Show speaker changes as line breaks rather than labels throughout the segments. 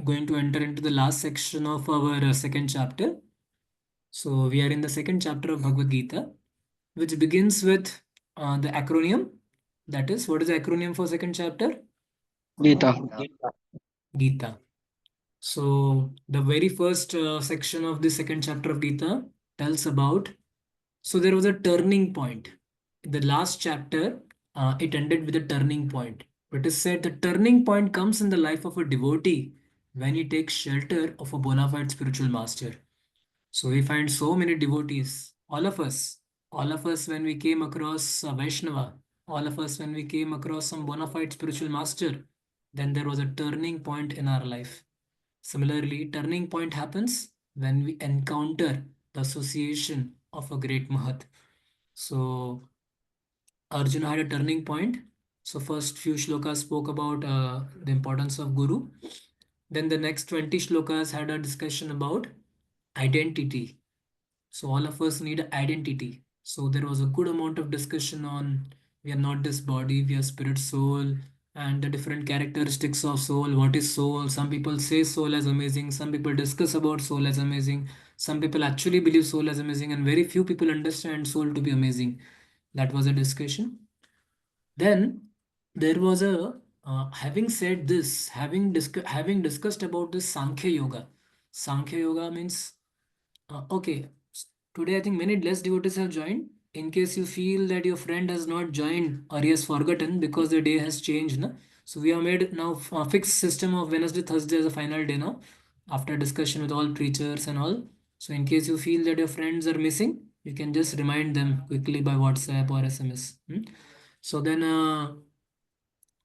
going to enter into the last section of our second chapter. So we are in the second chapter of Bhagavad Gita, which begins with the acronym. That is, what is the acronym for second chapter?
Gita.
Gita. So the very first section of the second chapter of Gita tells about. So there was a turning point. In the last chapter, it ended with a turning point. It is said the turning point comes in the life of a devotee when he takes shelter of a bona fide spiritual master. So we find so many devotees, all of us when we came across Vaishnava, all of us when we came across some bona fide spiritual master, then there was a turning point in our life. Similarly, turning point happens when we encounter the association of a great Mahat. So Arjuna had a turning point. So first few shlokas spoke about the importance of Guru. Then the next 20 shlokas had a discussion about identity. So all of us need identity. So there was a good amount of discussion on we are not this body, we are spirit, soul, and the different characteristics of soul. What is soul? Some people say soul as amazing. Some people discuss about soul as amazing. Some people actually believe soul as amazing, and very few people understand soul to be amazing. That was a discussion. Then there was a having said this, having discussed about this Sankhya Yoga. Sankhya Yoga means okay. Today I think many less devotees have joined. In case you feel that your friend has not joined or he has forgotten because the day has changed, na? So we have made now a fixed system of Wednesday, Thursday as a final day now, after discussion with all preachers and all. So in case you feel that your friends are missing, you can just remind them quickly by WhatsApp or SMS. So then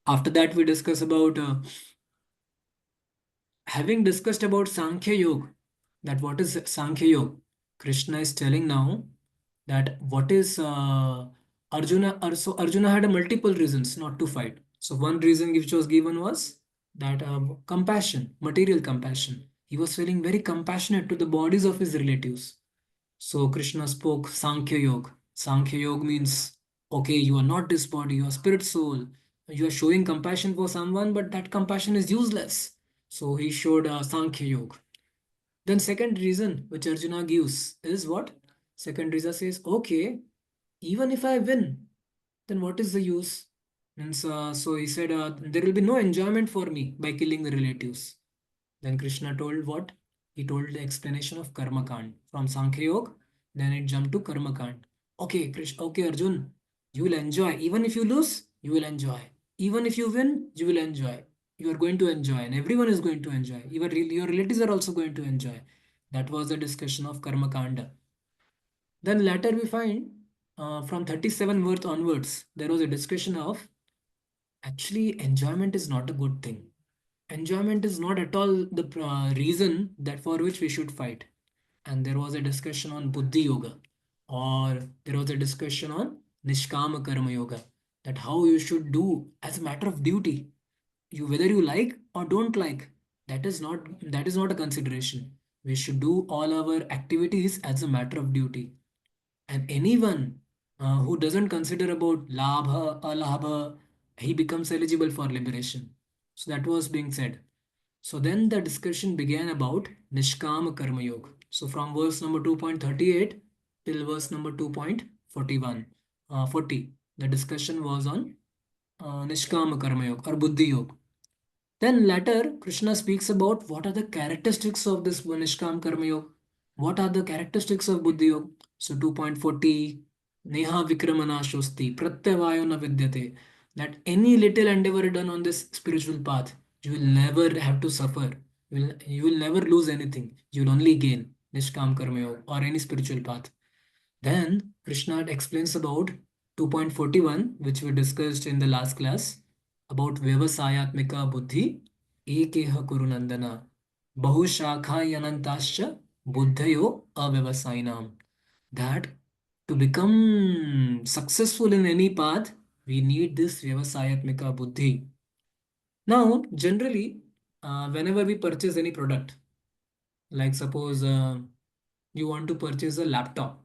after that we discuss about having discussed about Sankhya Yoga, that what is Sankhya Yoga, Krishna is telling now that what is Arjuna. So Arjuna had a multiple reasons not to fight. So one reason which was given was that compassion, material compassion. He was feeling very compassionate to the bodies of his relatives. So Krishna spoke Sankhya Yoga. Sankhya Yoga means, okay, you are not this body, you are spirit soul. You are showing compassion for someone, but that compassion is useless. So he showed Sankhya Yoga. Then second reason which Arjuna gives is what? Second reason says, okay, even if I win, then what is the use? Means, so he said, there will be no enjoyment for me by killing the relatives. Then Krishna told what? He told the explanation of Karma Kand from Sankhya Yoga. Then it jumped to Karma Kand. Okay, Krishna, okay, Arjun, you will enjoy. Even if you lose, you will enjoy. Even if you win, you will enjoy. You are going to enjoy, and everyone is going to enjoy. Your relatives are also going to enjoy. That was the discussion of Karma Kanda. Then later we find from 37 verse onwards, there was a discussion of actually enjoyment is not a good thing. Enjoyment is not at all the reason that for which we should fight. And there was a discussion on Buddhi Yoga, or there was a discussion on Nishkama Karma Yoga, that how you should do as a matter of duty. You whether you like or don't like, that is not a consideration. We should do all our activities as a matter of duty. And anyone who doesn't consider about labha, alabha, he becomes eligible for liberation. So that was being said. So then the discussion began about Nishkama Karma Yoga. So from verse number 2.38 till verse number 2.41, 40, the discussion was on Nishkama Karma Yoga or Buddhi Yoga. Then later, Krishna speaks about what are the characteristics of this Nishkam Karma Yoga. What are the characteristics of Buddhi Yoga? So 2.40, Neha Vikramana Shosti, Pratyavayo na Vidyate. That any little endeavor done on this spiritual path, you will never have to suffer. You will never lose anything. You will only gain Nishkam Karma Yoga or any spiritual path. Then Krishna explains about 2.41, which we discussed in the last class, about Vyavasayatmika Buddhi, Ekeha Kurunandana, Bahushakha Yanantascha, Buddhayo Avyavasainam. That to become successful in any path, we need this Vyavasayatmika Buddhi. Now, generally, whenever we purchase any product, like suppose you want to purchase a laptop,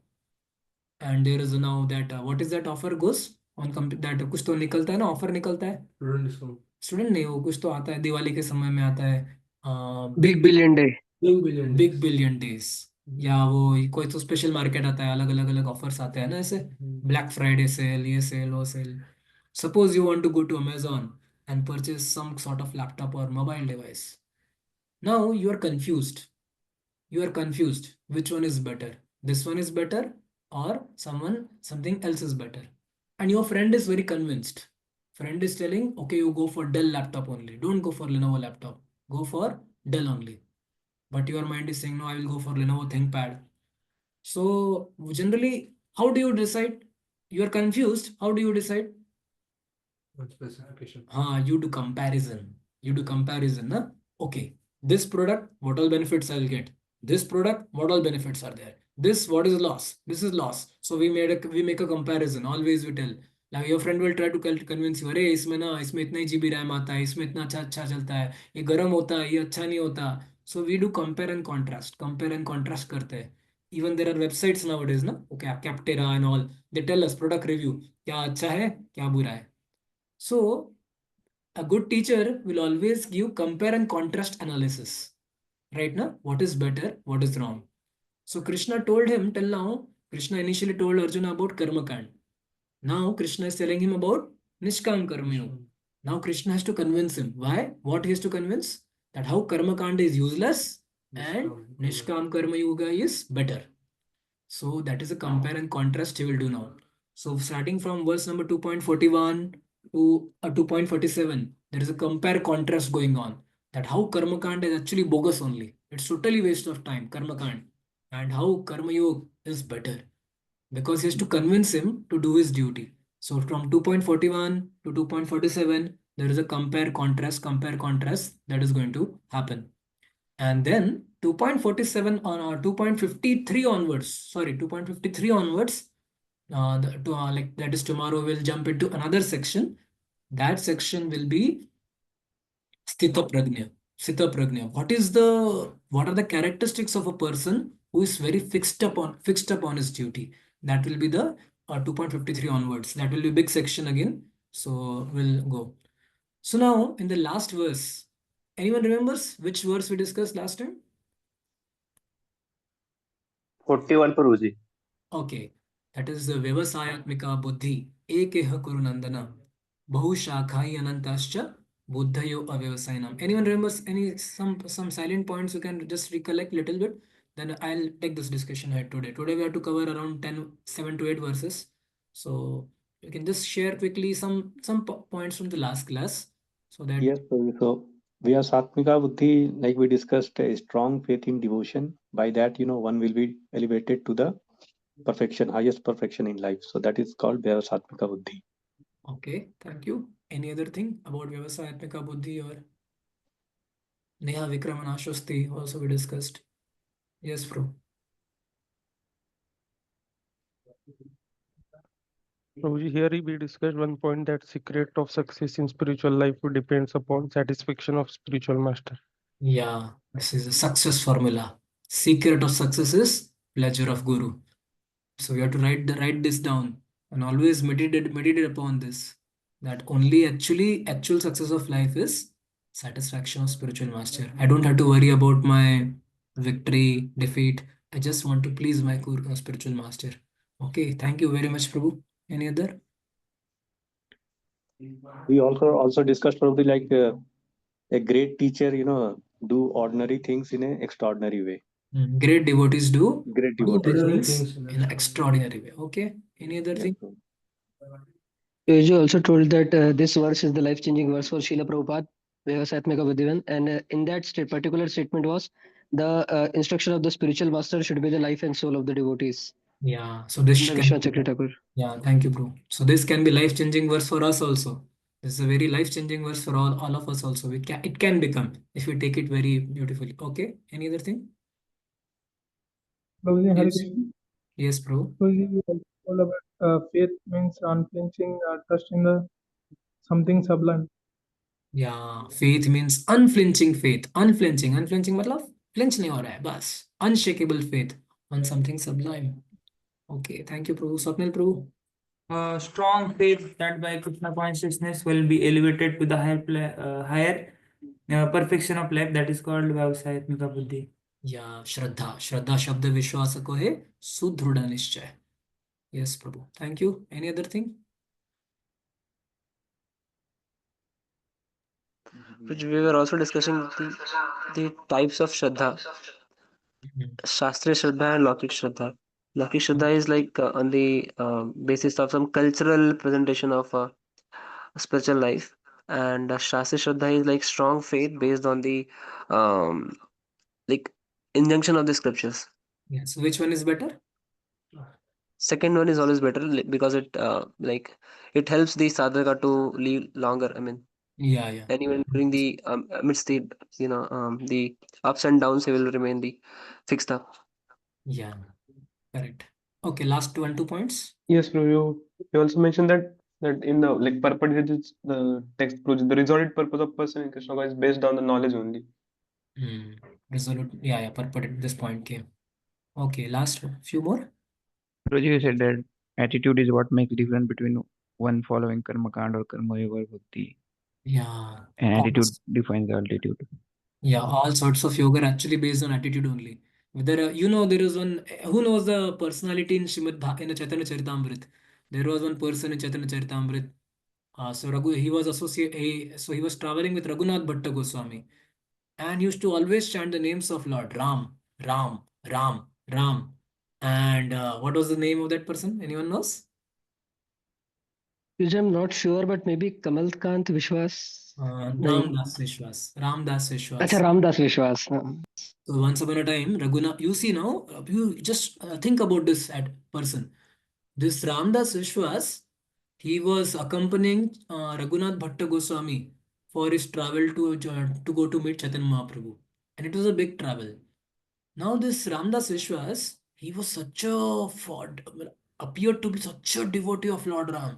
and there is now that what is that offer goes on that कुछ तो निकलता है ना offer निकलता है student discount student नहीं वो कुछ तो आता है दिवाली के समय में आता है big
Big billion day.
Big billion days, या वो कोई तो स्पेशल मार्केट आता है, अलग अलग अलग ऑफर्स आते हैं ना, ऐसे ब्लैक फ्राइडे सेल, ये सेल वो sale. Suppose you want to go to Amazon and purchase some sort of laptop और mobile device. Now you are confused which one is better, this one is better or something else is better. And your friend is very convinced, friend is telling, okay, you go for Dell laptop only, don't go for Lenovo laptop, go for Dell only. But your mind is saying, no, I will go for Lenovo ThinkPad. So generally, how do you decide? You are confused, how do you decide? What specification? You do comparison. You do comparison, na? Okay, this product, what all benefits I'll get? This product, what all benefits are there? This, what is loss? This is loss. So we make a comparison. Always we tell. Like your friend will try to convince you, अरे इसमें ना, इसमें इतना ही GB RAM आता है, इसमें इतना अच्छा अच्छा चलता है, ये गर्म होता है, ये अच्छा नहीं होता. So we do compare and contrast करते हैं. Even there are websites nowadays, ना, okay, Captera and all, they tell us product review, क्या अच्छा है, क्या बुरा है. So, a good teacher will always give compare and contrast analysis. Right now, what is better, what is wrong. So, Krishna told him till now, Krishna initially told Arjuna about Karma Kand. Now, Krishna is telling him about Nishkam Karma Yoga. Now, Krishna has to convince him. Why? What he has to convince? That how Karma Kand is useless and Nishkam Karma Yoga is better. So that is a compare and contrast he will do now. So starting from verse number 2.41 to 2.47, there is a compare contrast going on. That how Karma Kand is actually bogus only. It's totally waste of time, Karma Kand. And how Karma Yoga is better. Because he has to convince him to do his duty. So from 2.41 to 2.47, there is a compare contrast that is going to happen. And then 2.47 on 2.53 onwards, sorry, 2.53 onwards, like that is tomorrow we'll jump into another section. That section will be Sthita Prajna. Sthita Prajna. What are the characteristics of a person who is very fixed upon his duty? That will be the 2.53 onwards. That will be big section again. So we'll go. So now in the last verse, anyone remembers which verse we discussed last time?
41 Prabhu ji.
Okay, that is the Vyavasayatmika Buddhi Ekeha Kurunandana Bahushakhai Anantascha Buddhayo Avyavasayanam. Anyone remembers any some silent points you can just recollect little bit? Then I'll take this discussion ahead today. Today we have to cover around 7 to 8 verses. So you can just share quickly some points from the last class so that.
Yes, Prabhu. So we are Satmika Buddhi, like we discussed, a strong faith in devotion. By that, one will be elevated to the perfection, highest perfection in life. So that is called Satmika Buddhi.
Okay, thank you. Any other thing about Vyavasayatmika Buddhi or Neha Vikram and Ashwasti also we discussed? Yes, bro.
Prabhuji, here we discussed one point that secret of success in spiritual life depends upon satisfaction of spiritual master.
Yeah, this is a success formula. Secret of success is pleasure of Guru. So we have to write this down and always meditate upon this. That only actual success of life is satisfaction of spiritual master. I don't have to worry about my victory, defeat. I just want to please my spiritual master. Okay, thank you very much, Prabhu. Any other?
We also discussed probably like a great teacher, do ordinary things in an extraordinary way.
Great devotees do
Great
ordinary
devotees.
things in an extraordinary way. Okay. Any other
Yes,
thing?
Prabhu.
You also told that this verse is the life-changing verse for Srila Prabhupada, Vyavasatmika Buddhivan, and in that particular statement was the instruction of the spiritual master should be the life and soul of the devotees.
Yeah. So this
The
can
Vishwanath Chakra Thakur.
yeah, thank you, bro. So this can be life-changing verse for us also. This is a very life-changing verse for all of us also. It can become if we take it very beautifully. Okay. Any other thing?
Prabhuji, Hare
Yes.
Krishna.
Yes, bro.
Prabhuji, you also told about faith means unflinching trust in the something sublime.
Yeah, faith means unflinching faith. Unflinching मतलब flinch नहीं हो रहा है बस. Unshakable faith on something sublime. Okay, thank you, Prabhu. Swapnil, Prabhu.
Strong faith that by Krishna consciousness will be elevated to the higher perfection of life, that is called Vyavasayatmika Buddhi.
Yeah, Shraddha. Shraddha शब्द विश्वास को है सुदृढ़ निश्चय. Yes, Prabhu. Thank you. Any other thing?
Which we were also discussing the types of Shraddha, Shastri Shraddha and Laukik Shraddha. Laukik Shraddha is like on the basis of some cultural presentation of spiritual life, and Shastri Shraddha is like strong faith based on the um, like injunction of the scriptures.
Yes. Which one is better?
Second one is always better because it like it helps the sadhaka to live longer. I mean,
Yeah, yeah.
and even during the amidst the the ups and downs, he will remain the fixed up.
Yeah, correct. Okay, last 2 points.
Yes, Prabhu. You also mentioned that in the like purport, it is the text proves the resolved purpose of person in Krishna is based on the knowledge only.
Resolute. Yeah, purport this point came. Okay, last few more.
Guruji, you said that attitude is what makes difference between one following karma kand or karma yoga or bhakti.
Yeah.
And attitude
All-
defines the altitude.
Yeah, all sorts of yoga are actually based on attitude only. Whether there is one, who knows the personality in in Chaitanya Charitamrita? There was one person in Chaitanya Charitamrita. So he was so he was traveling with Raghunath Bhatta Goswami, and he used to always chant the names of Lord Ram, Ram, Ram, Ram. And what was the name of that person? Anyone knows?
Which I'm not sure, but maybe Kamal Kant Vishwas. Nahi.
Ramdas Vishwas. Ramdas
Acha,
Vishwas.
Ramdas Vishwas.
So once upon a time, Raghunath, you see now, you just think about this person. This Ramdas Vishwas, he was accompanying Raghunath Bhatta Goswami for his travel to go to meet Chaitanya Mahaprabhu. And it was a big travel. Now this Ramdas Vishwas, he was appeared to be such a devotee of Lord Ram.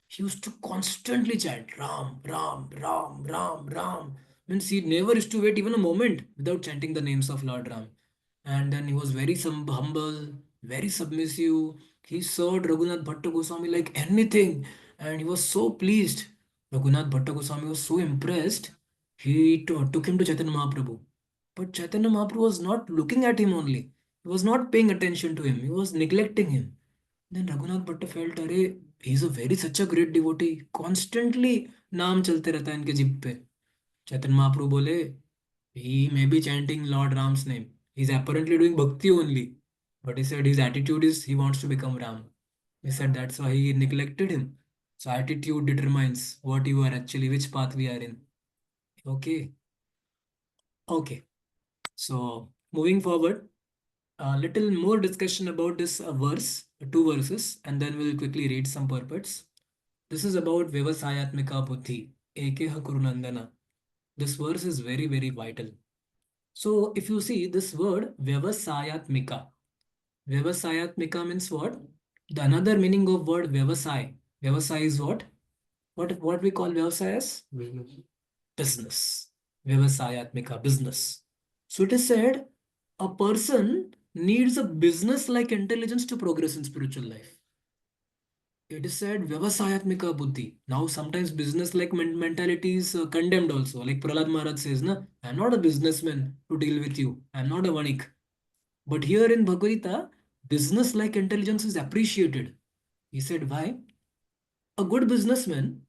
He used to constantly chant Ram, Ram, Ram, Ram, Ram. Means he never used to wait even a moment without chanting the names of Lord Ram. And then he was very humble, very submissive. He served Raghunath Bhatta Goswami like anything. And he was so pleased. Raghunath Bhatta Goswami was so impressed. He took him to Chaitanya Mahaprabhu. But Chaitanya Mahaprabhu was not looking at him only. He was not paying attention to him. He was neglecting him. Then Raghunath Bhatta felt, अरे he's a very such a great devotee. Constantly नाम चलते रहता है इनके जिब पे. चैतन्य महाप्रभु बोले, he may be chanting Lord Ram's name. He's apparently doing bhakti only. But he said his attitude is he wants to become Ram. He said that's why he neglected him. So attitude determines what you are actually, which path we are in. Okay. Okay. So moving forward, a little more discussion about this verse, 2 verses, and then we'll quickly read some purports. This is about Vyavasayatmika Buddhi, Ekeha Kurunandana. This verse is very, very vital. So if you see this word, Vyavasayatmika, Vyavasayatmika means what? The another meaning of word Vyavasay. Vyavasay is what? What we call Vyavasay as? Business. Vyavasayatmika, business. So it is said, a person needs a business-like intelligence to progress in spiritual life. It is said Vyavasayatmika Buddhi. Now, sometimes business-like mentality is condemned also. Like Prahlad Maharaj says, na, I'm not a businessman to deal with you. I'm not a vanik. But here in Bhagavad Gita, business-like intelligence is appreciated. He said, why? A good businessman,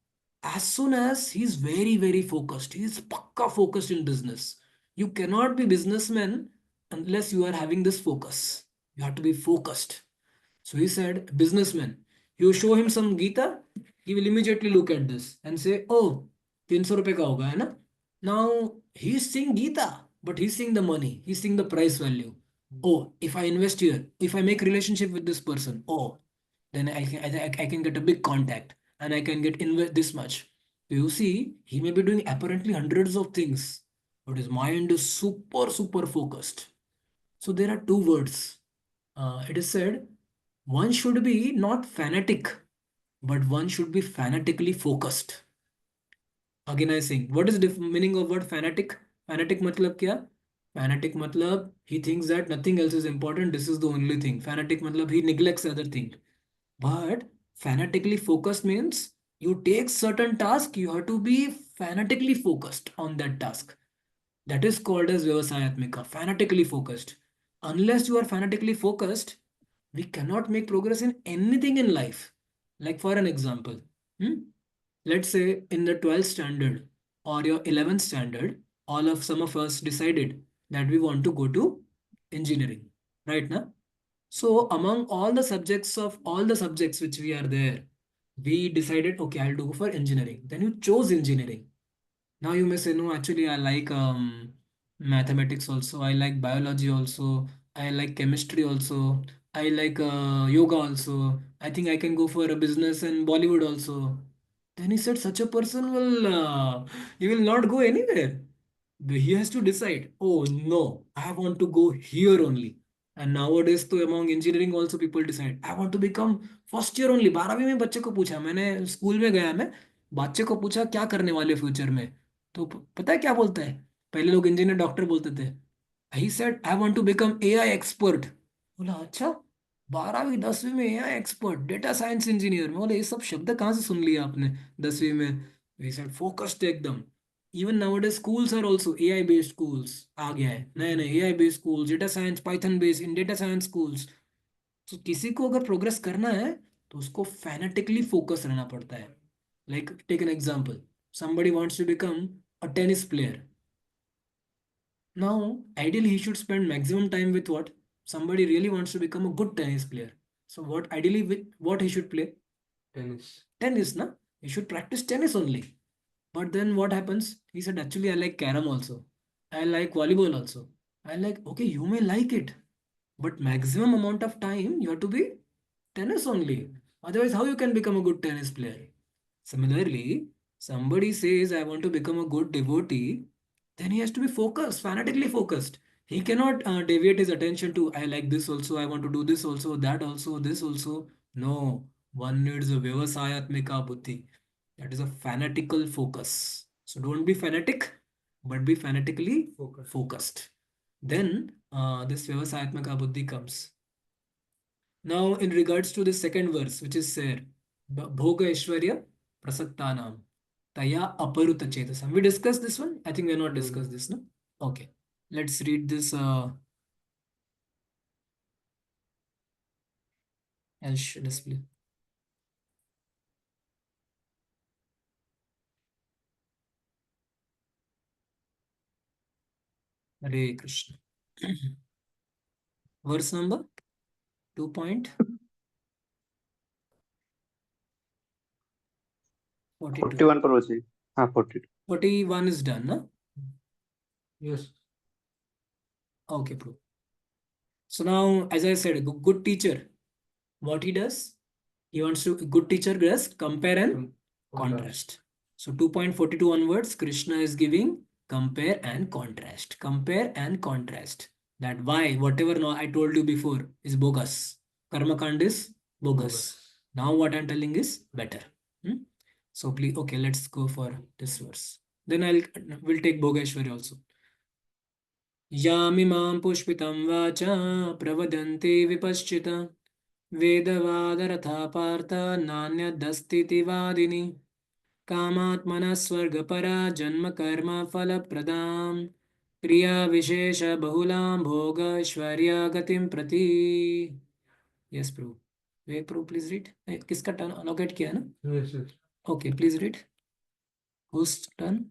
as soon as he's very, very focused, he's pakka focused in business. You cannot be businessman unless you are having this focus. You have to be focused. So he said, businessman, you show him some Gita, he will immediately look at this and say, oh, 300 rupees ka hoga, hai na? Now he's seeing Gita, but he's seeing the money, he's seeing the price value. Oh, if I invest here, if I make relationship with this person, oh, then I can get a big contact and I can get invest this much. So you see, he may be doing apparently hundreds of things, but his mind is super, super focused. So there are 2 words. It is said one should be not fanatic, but one should be fanatically focused. Again, I sing. What is the meaning of word fanatic? Fanatic matlab kya? Fanatic matlab he thinks that nothing else is important. This is the only thing. Fanatic matlab he neglects other thing. But fanatically focused means You take certain task, you have to be fanatically focused on that task. That is called as Vyavasayatmika, fanatically focused. Unless you are fanatically focused, we cannot make progress in anything in life. Like for an example, hmm? Let's say in the 12th standard or your 11th standard, some of us decided that we want to go to engineering, right now? So among all the subjects which we are there, we decided, okay, I'll go for engineering. Then you chose engineering. Now you may say, no, actually, I like mathematics also. I like biology also. I like chemistry also. I like yoga also. I think I can go for a business in Bollywood also. Then he said, such a person he will not go anywhere. He has to decide, oh no, I want to go here only. And nowadays, तो among engineering also people decide, I want to become first year only. 12वीं में बच्चे को पूछा, मैंने school में गया मैं, बच्चे को पूछा क्या करने वाले फ्यूचर में, तो पता है क्या बोलता है? पहले लोग इंजीनियर डॉक्टर बोलते थे. He said I want to become AI expert. बोला अच्छा, 12वीं 10वीं में AI expert, data science engineer. मैं बोला ये सब शब्द कहाँ से सुन लिया आपने 10वीं में? ही सेड फोकस्ड एकदम. Even nowadays schools are also AI based schools आ गया है, नए नए AI based schools, data science Python based in data science schools. तो किसी को अगर प्रोग्रेस करना है तो उसको फैनेटिकली फोकस रहना पड़ता है. Like take an example, somebody wants to become a tennis player. Now, ideally, he should spend maximum time with what? Somebody really wants to become a good tennis player. So, what ideally, with what he should play? Tennis. Tennis, na? He should practice tennis only. But then what happens? He said, actually, I like carom also. I like volleyball also. I like, okay, you may like it, but maximum amount of time you have to be tennis only. Otherwise, how you can become a good tennis player? Similarly, somebody says, I want to become a good devotee, then he has to be focused, fanatically focused. He cannot deviate his attention to, I like this also, I want to do this also, that also, this also. No, one needs a Vyavasayatmika buddhi. That is a fanatical focus. So don't be fanatic, but be fanatically focused. Then this Vyavasayatmaka buddhi comes. Now, in regards to the second verse, which is there, Bhoga Ishwarya Prasaktanam Taya Aparuta Chetasam. We discussed this one? I think we have not discussed this, no? Okay. Let's read this. I'll display. Hare Krishna. Verse number 2.42.
41 पर बचे. हाँ 42.
41 is done, no? Yes. Okay, bro. So now, as I said, a good teacher, what he does? He wants to, good teacher does compare and contrast. So 2.42 onwards, Krishna is giving compare and contrast. Compare and contrast. That why, whatever now I told you before is bogus. Karma kand is bogus. Now what I'm telling is better. So please, okay, let's go for this verse. Then we'll take Bhogeshwari also. यामिमां पुष्पितं वाचा प्रवदन्ति विपश्चिता वेदवादरथा पार्थ नान्यदस्तीति वादिनी कामात्मना स्वर्गपरा जन्म कर्म फलप्रदां क्रिया विशेष बहुलां भोगैश्वर्य गतिं प्रति. Yes Prabhu. वे Prabhu please read. किसका टर्न अलोकेट किया है ना? Yes yes. Okay please read. Whose turn?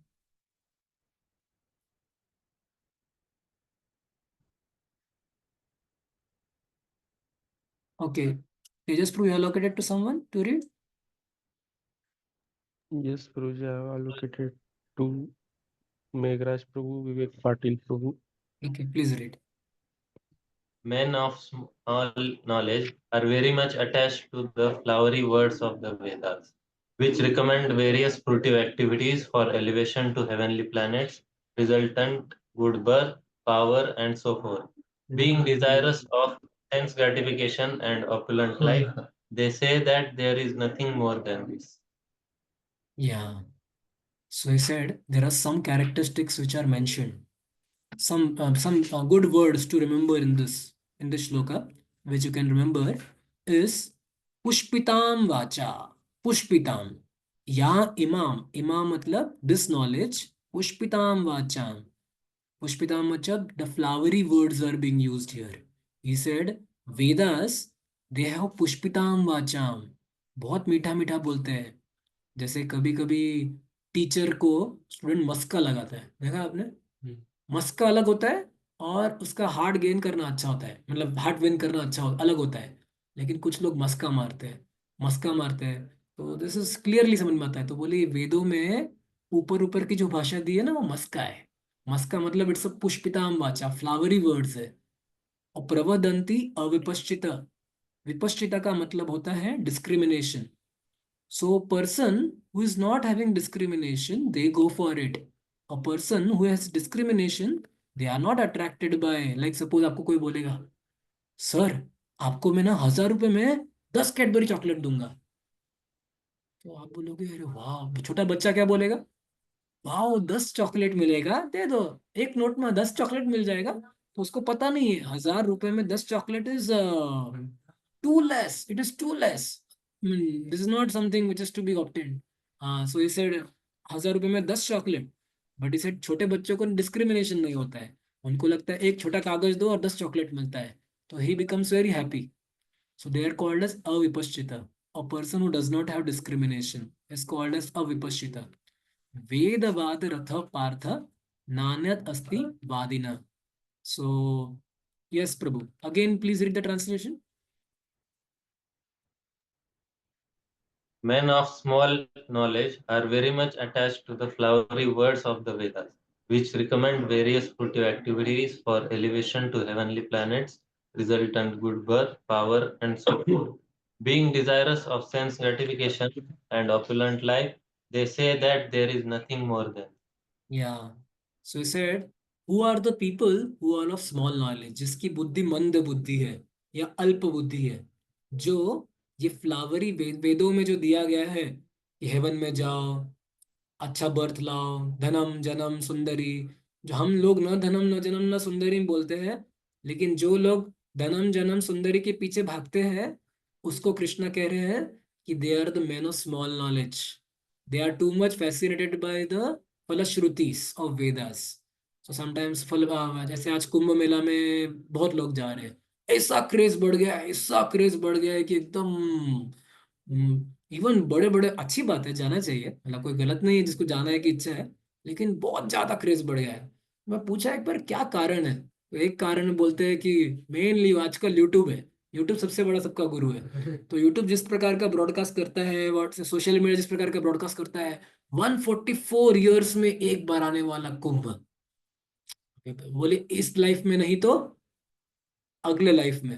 Okay. Tejas Prabhu, you allocated to someone to read?
Yes, Prabhuji, I have allocated to Meghraj Prabhu, Vivek Patil Prabhu.
Okay, please read.
Men of small knowledge are very much attached to the flowery words of the Vedas, which recommend various fruitive activities for elevation to heavenly planets, resultant good birth, power, and so forth. Being desirous of sense gratification and opulent life, they say that there is nothing more than this.
Yeah. So he said there are some characteristics which are mentioned. Some good words to remember in this shloka, which you can remember, is Pushpitam Vacha. Pushpitam. यहाँ इमाम मतलब this knowledge, पुष्पिताम वाचाम. Pushpitam मतलब the flowery words are being used here. He said, Vedas, they have Pushpitam Vacham. बहुत मीठा मीठा बोलते हैं. जैसे कभी कभी टीचर को स्टूडेंट मस्का लगाता है, देखा आपने? मस्का अलग होता है, और उसका हार्ट गेन करना अच्छा होता है, मतलब हार्ट गेन करना अलग होता है. लेकिन कुछ लोग मस्का मारते हैं. तो दिस इज क्लियरली समझ में आता है. तो बोले वेदों में ऊपर ऊपर की जो भाषा दी है ना, वो मस्का है. मस्का मतलब इट्स अ पुष्पिताम वाचा, फ्लावरी वर्ड्स है. और प्रवदंती अविपश्चिता. विपश्चिता का मतलब होता है discrimination. So a person who is not having discrimination, they go for it. A person who has discrimination, they are not attracted by, like suppose आपको कोई बोलेगा, सर आपको मैं ना 1,000 रुपए में 10 कैडबरी चॉकलेट दूंगा. तो आप बोलोगे अरे वाह. छोटा बच्चा क्या बोलेगा? वाह 10 चॉकलेट मिलेगा, दे दो. एक नोट में 10 चॉकलेट मिल जाएगा. तो उसको पता नहीं है 1,000 रुपए में 10 chocolate is too less. It is too less. I mean, this is not something which is to be obtained. So he said 1,000 रुपए में 10 चॉकलेट. बट इसे छोटे बच्चों को डिस्क्रिमिनेशन नहीं होता है. उनको लगता है एक छोटा कागज दो और 10 चॉकलेट मिलता है. तो ही becomes very happy. So they are called as avipashchita. A person who does not have discrimination is called as avipashchita. Vedavad ratha partha nanyat asti vadina. So yes, Prabhu. Again, please read the translation.
Men of small knowledge are very much attached to the flowery words of the Vedas, which recommend various fruitive activities for elevation to heavenly planets, resultant good birth, power, and so forth. Being desirous of sense gratification and opulent life, they say that there is nothing more than.
Yeah. So he said, who are the people who are of small knowledge, जिसकी बुद्धि मंद बुद्धि है या अल्प बुद्धि है, जो ये फ्लावरी वेदों में जो दिया गया है कि हेवन में जाओ, अच्छा बर्थ लाओ, धनम जनम सुंदरी. जो हम लोग ना धनम न जनम न सुंदरी बोलते हैं, लेकिन जो लोग धनम जनम सुंदरी के पीछे भागते हैं, उसको कृष्णा कह रहे हैं कि they are the man of small knowledge. They are too much fascinated by the phalashrutis of Vedas. So sometimes जैसे आज कुंभ मेला में बहुत लोग जा रहे हैं. ऐसा क्रेज बढ़ गया है, ऐसा क्रेज बढ़ गया है कि एकदम इवन बड़े बड़े, अच्छी बात है, जाना चाहिए, मतलब कोई गलत नहीं है जिसको जाना है की इच्छा है. लेकिन बहुत ज्यादा क्रेज बढ़ गया है. मैं पूछा एक बार क्या कारण है. तो एक कारण बोलते हैं कि मेनली आजकल यूट्यूब है. यूट्यूब सबसे बड़ा सबका गुरु है. तो यूट्यूब जिस प्रकार का ब्रॉडकास्ट करता है, व्हाट्सएप सोशल मीडिया जिस प्रकार का ब्रॉडकास्ट करता है, 144 ईयर्स में एक बार आने वाला कुंभ. बोले इस लाइफ में नहीं तो अगले लाइफ में.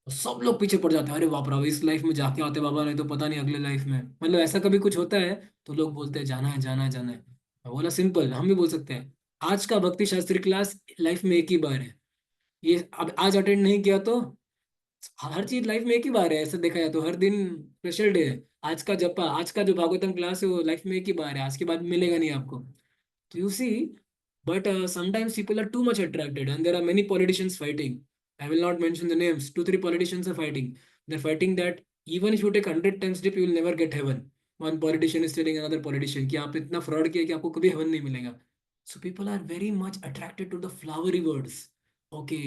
तो सब लोग पीछे पड़ जाते हैं, अरे बाप रे इस लाइफ में जाके आते बाबा, नहीं तो पता नहीं अगले लाइफ में, मतलब ऐसा कभी कुछ होता है. तो लोग बोलते हैं जाना है जाना है जाना है. मैं बोला सिंपल, हम भी बोल सकते हैं आज का भक्ति शास्त्री क्लास लाइफ में एक ही बार है. ये अब आज अटेंड नहीं किया तो हर चीज लाइफ में एक ही बार है. ऐसा देखा जाए तो हर दिन स्पेशल डे है. आज का जपा, आज का जो भागवतम क्लास है वो लाइफ में एक ही बार है, आज के बाद मिलेगा नहीं आपको. So you see, but sometimes people are too much attracted, and there are many politicians fighting. I will not mention the names. Two, three politicians are fighting. They're fighting that even if you take 100 times dip, you will never get heaven. One politician is telling another politician कि आप इतना fraud किया कि आपको कभी heaven नहीं मिलेगा. So people are very much attracted to the flowery words. Okay,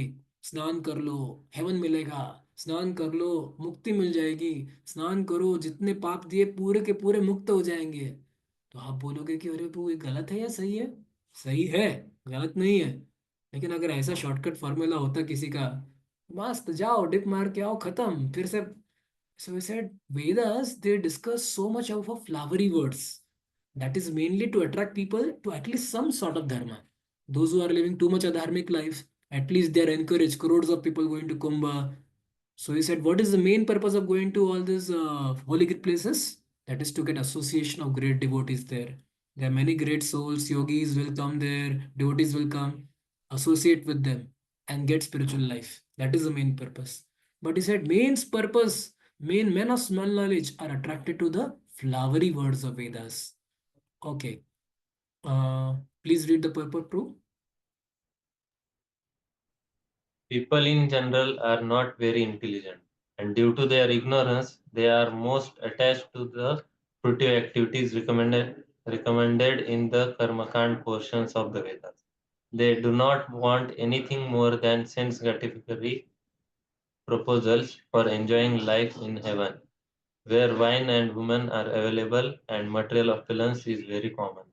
स्नान कर लो, heaven मिलेगा. स्नान कर लो, मुक्ति मिल जाएगी. स्नान करो, जितने पाप दिए पूरे के पूरे मुक्त हो जाएंगे. तो आप बोलोगे कि अरे वो ये गलत है या सही है? सही है, गलत नहीं है. लेकिन अगर ऐसा शॉर्टकट फॉर्मूला होता किसी का, मस्त जाओ डिप मार के आओ, खत्म फिर से. So we said Vedas, they discuss so much of a flowery words that is mainly to attract people to at least some sort of dharma. Those who are living too much a dharmic life, at least they are encouraged. Crores of people going to Kumbh. So he said, what is the main purpose of going to all these holy places? That is to get association of great devotees there. There are many great souls, yogis will come there, devotees will come, associate with them, and get spiritual life. That is the main purpose. But he said, main purpose, main men of small knowledge are attracted to the flowery words of Vedas. Okay. Please read the purport too.
People in general are not very intelligent, and due to their ignorance, they are most attached to the fruitive activities recommended in the Karmakand portions of the Vedas. They do not want anything more than sense gratificatory proposals for enjoying life in heaven, where wine and women are available and material opulence is very common.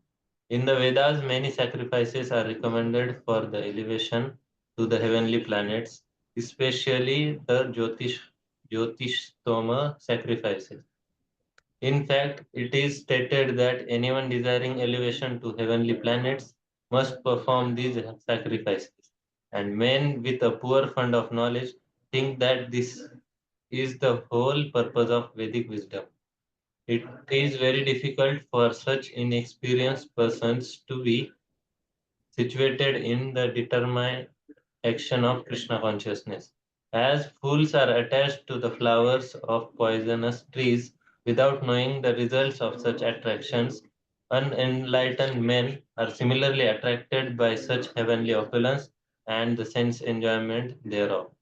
In the Vedas, many sacrifices are recommended for the elevation to the heavenly planets, especially the Jyotishtoma sacrifices. In fact, it is stated that anyone desiring elevation to heavenly planets must perform these sacrifices. And men with a poor fund of knowledge think that this is the whole purpose of Vedic wisdom. It is very difficult for such inexperienced persons to be situated in the determined action of Krishna consciousness. As fools are attached to the flowers of poisonous trees without knowing the results of such attractions, unenlightened men are similarly attracted by such heavenly opulence and the sense enjoyment thereof.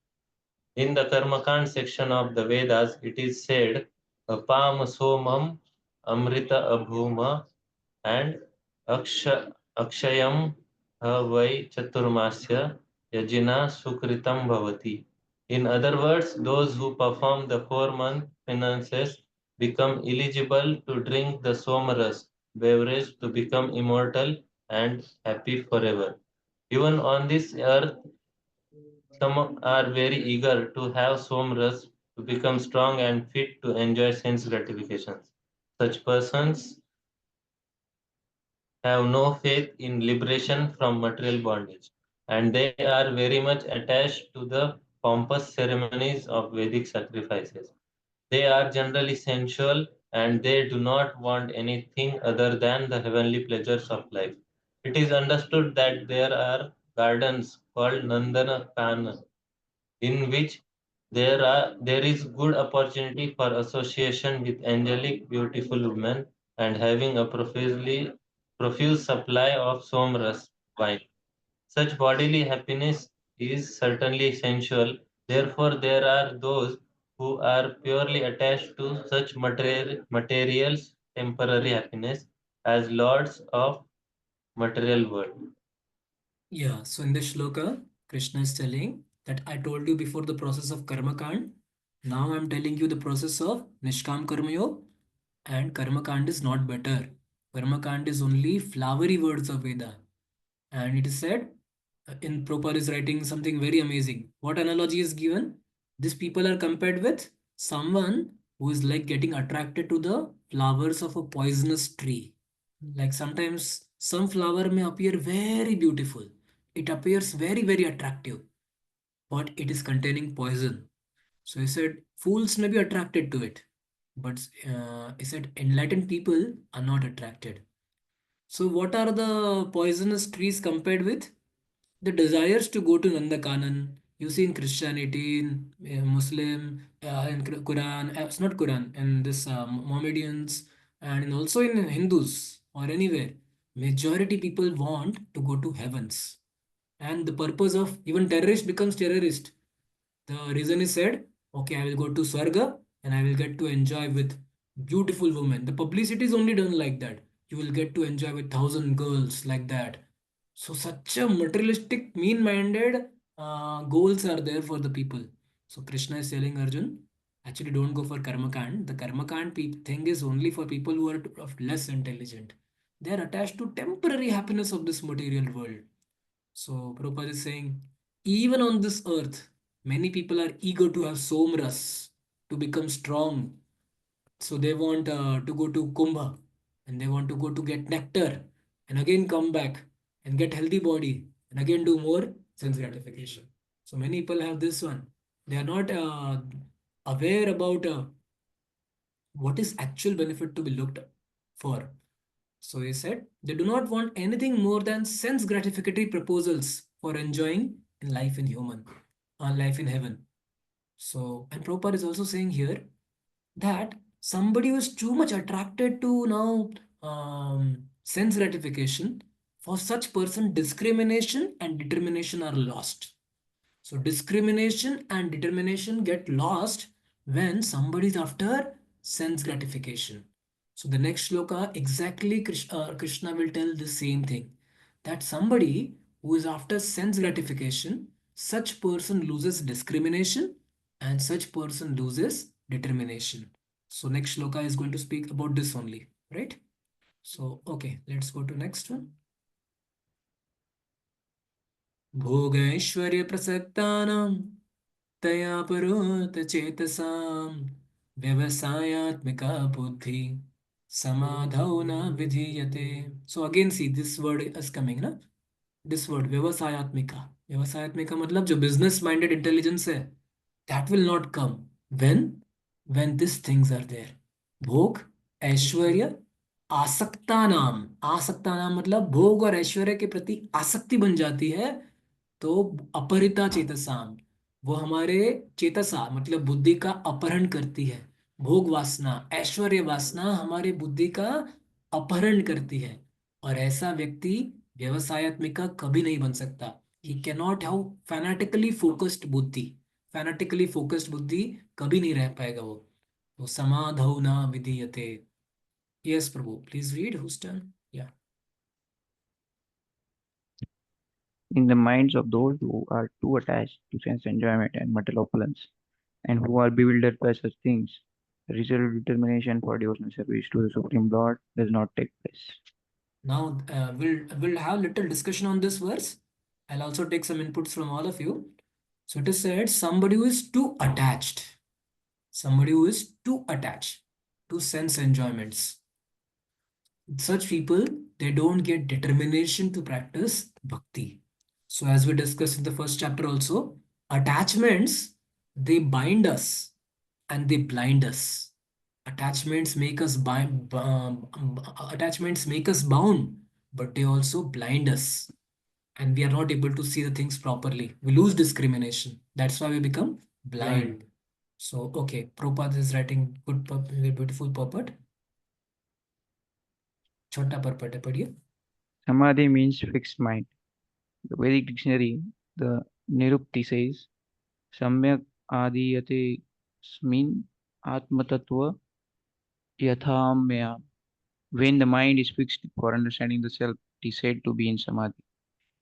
In the Karmakand section of the Vedas, it is said, Apam Somam Amrita Abhuma and Akshayam Vai Chaturmasya Yajina Sukritam Bhavati. In other words, those who perform the 4-month penances become eligible to drink the Somaras beverage to become immortal and happy forever. Even on this earth, some are very eager to have Somras to become strong and fit to enjoy sense gratifications. Such persons have no faith in liberation from material bondage, and they are very much attached to the pompous ceremonies of Vedic sacrifices. They are generally sensual and they do not want anything other than the heavenly pleasures of life. It is understood that there are gardens called Nandana Kanan in which there is good opportunity for association with angelic beautiful women and having a profuse supply of somras wine. Such bodily happiness is certainly essential. Therefore, there are those who are purely attached to such materials, temporary happiness, as lords of material world.
Yeah, so in this shloka, Krishna is telling that I told you before the process of karma kand. Now I'm telling you the process of Nishkam Karma Yoga, and karma kand is not better. Karma kand is only flowery words of Veda. And it is said, in Prabhupada is writing something very amazing. What analogy is given? These people are compared with someone who is like getting attracted to the flowers of a poisonous tree. Like sometimes some flower may appear very beautiful. It appears very, very attractive, but it is containing poison. So he said, fools may be attracted to it, but he said, enlightened people are not attracted. So, what are the poisonous trees compared with? The desires to go to Nandakanan. You see in Christianity, in Muslim, in Quran, it's not Quran, in this Mohammedans, and also in Hindus or anywhere. Majority people want to go to heavens. And the purpose of even terrorist becomes terrorist. The reason is said, okay, I will go to Swarga and I will get to enjoy with beautiful women. The publicity is only done like that. You will get to enjoy with 1,000 girls like that. So such a materialistic, mean-minded goals are there for the people. So Krishna is telling Arjun, actually don't go for karma kand. The karma kand thing is only for people who are of less intelligent. They are attached to temporary happiness of this material world. So Prabhupada is saying, even on this earth, many people are eager to have somras, to become strong. So they want to go to Kumbha and they want to go to get nectar and again come back and get healthy body and again do more sense gratification. So many people have this one. They are not aware about what is actual benefit to be looked for. So he said, they do not want anything more than sense gratificatory proposals for enjoying in life in human, life in heaven. So, and Prabhupada is also saying here that somebody who is too much attracted to now sense gratification, for such person, discrimination and determination are lost. So, discrimination and determination get lost when somebody is after sense gratification. So the next shloka, exactly Krishna will tell the same thing, that somebody who is after sense gratification, such person loses discrimination and such person loses determination. So next shloka is going to speak about this only, right? So, okay, let's go to next one. भोगैश्वर्य प्रसक्तानां तया परोत चेतसां व्यवसायात्मिका बुद्धि समाधौ न विधीयते. So again see this word is coming ना, this word व्यवसायात्मिका. व्यवसायात्मिका मतलब जो business minded intelligence है, that will not come when these things are there. भोग, ऐश्वर्य, आसक्ता नाम मतलब भोग और ऐश्वर्य के प्रति आसक्ति बन जाती है, तो अपहृता चेतसाम, वो हमारे चेतसा मतलब बुद्धि का अपहरण करती है. भोग वासना, ऐश्वर्य वासना हमारे बुद्धि का अपहरण करती है, और ऐसा व्यक्ति व्यवसायत्मिका कभी नहीं बन सकता. He can not have fanatically focused buddhi. Fanatically focused बुद्धि कभी नहीं रह पाएगा वो. तो समाधौ न विधीयते. Yes Prabhu, please read whose turn. या
In the minds of those who are too attached to sense enjoyment and material opulence, and who are bewildered by such things, resolute determination for devotional service to the Supreme Lord does not take place.
now we'll have little discussion on this verse. I'll also take some inputs from all of you. So it is said, somebody who is too attached, somebody who is too attached to sense enjoyments, such people, they don't get determination to practice bhakti. So as we discussed in the first chapter also, attachments, they bind us and they blind us. Attachments make us attachments make us bound, but they also blind us, and we are not able to see the things properly. We lose discrimination. That's why we become blind. So, okay, Prabhupada is writing good, very beautiful purport. Chota purport, padhiye.
Samadhi means fixed mind. The Vedic dictionary, the Nirupti says, Samyak adiyate smin atmatattva yathamya. When the mind is fixed for understanding the self, it is said to be in Samadhi.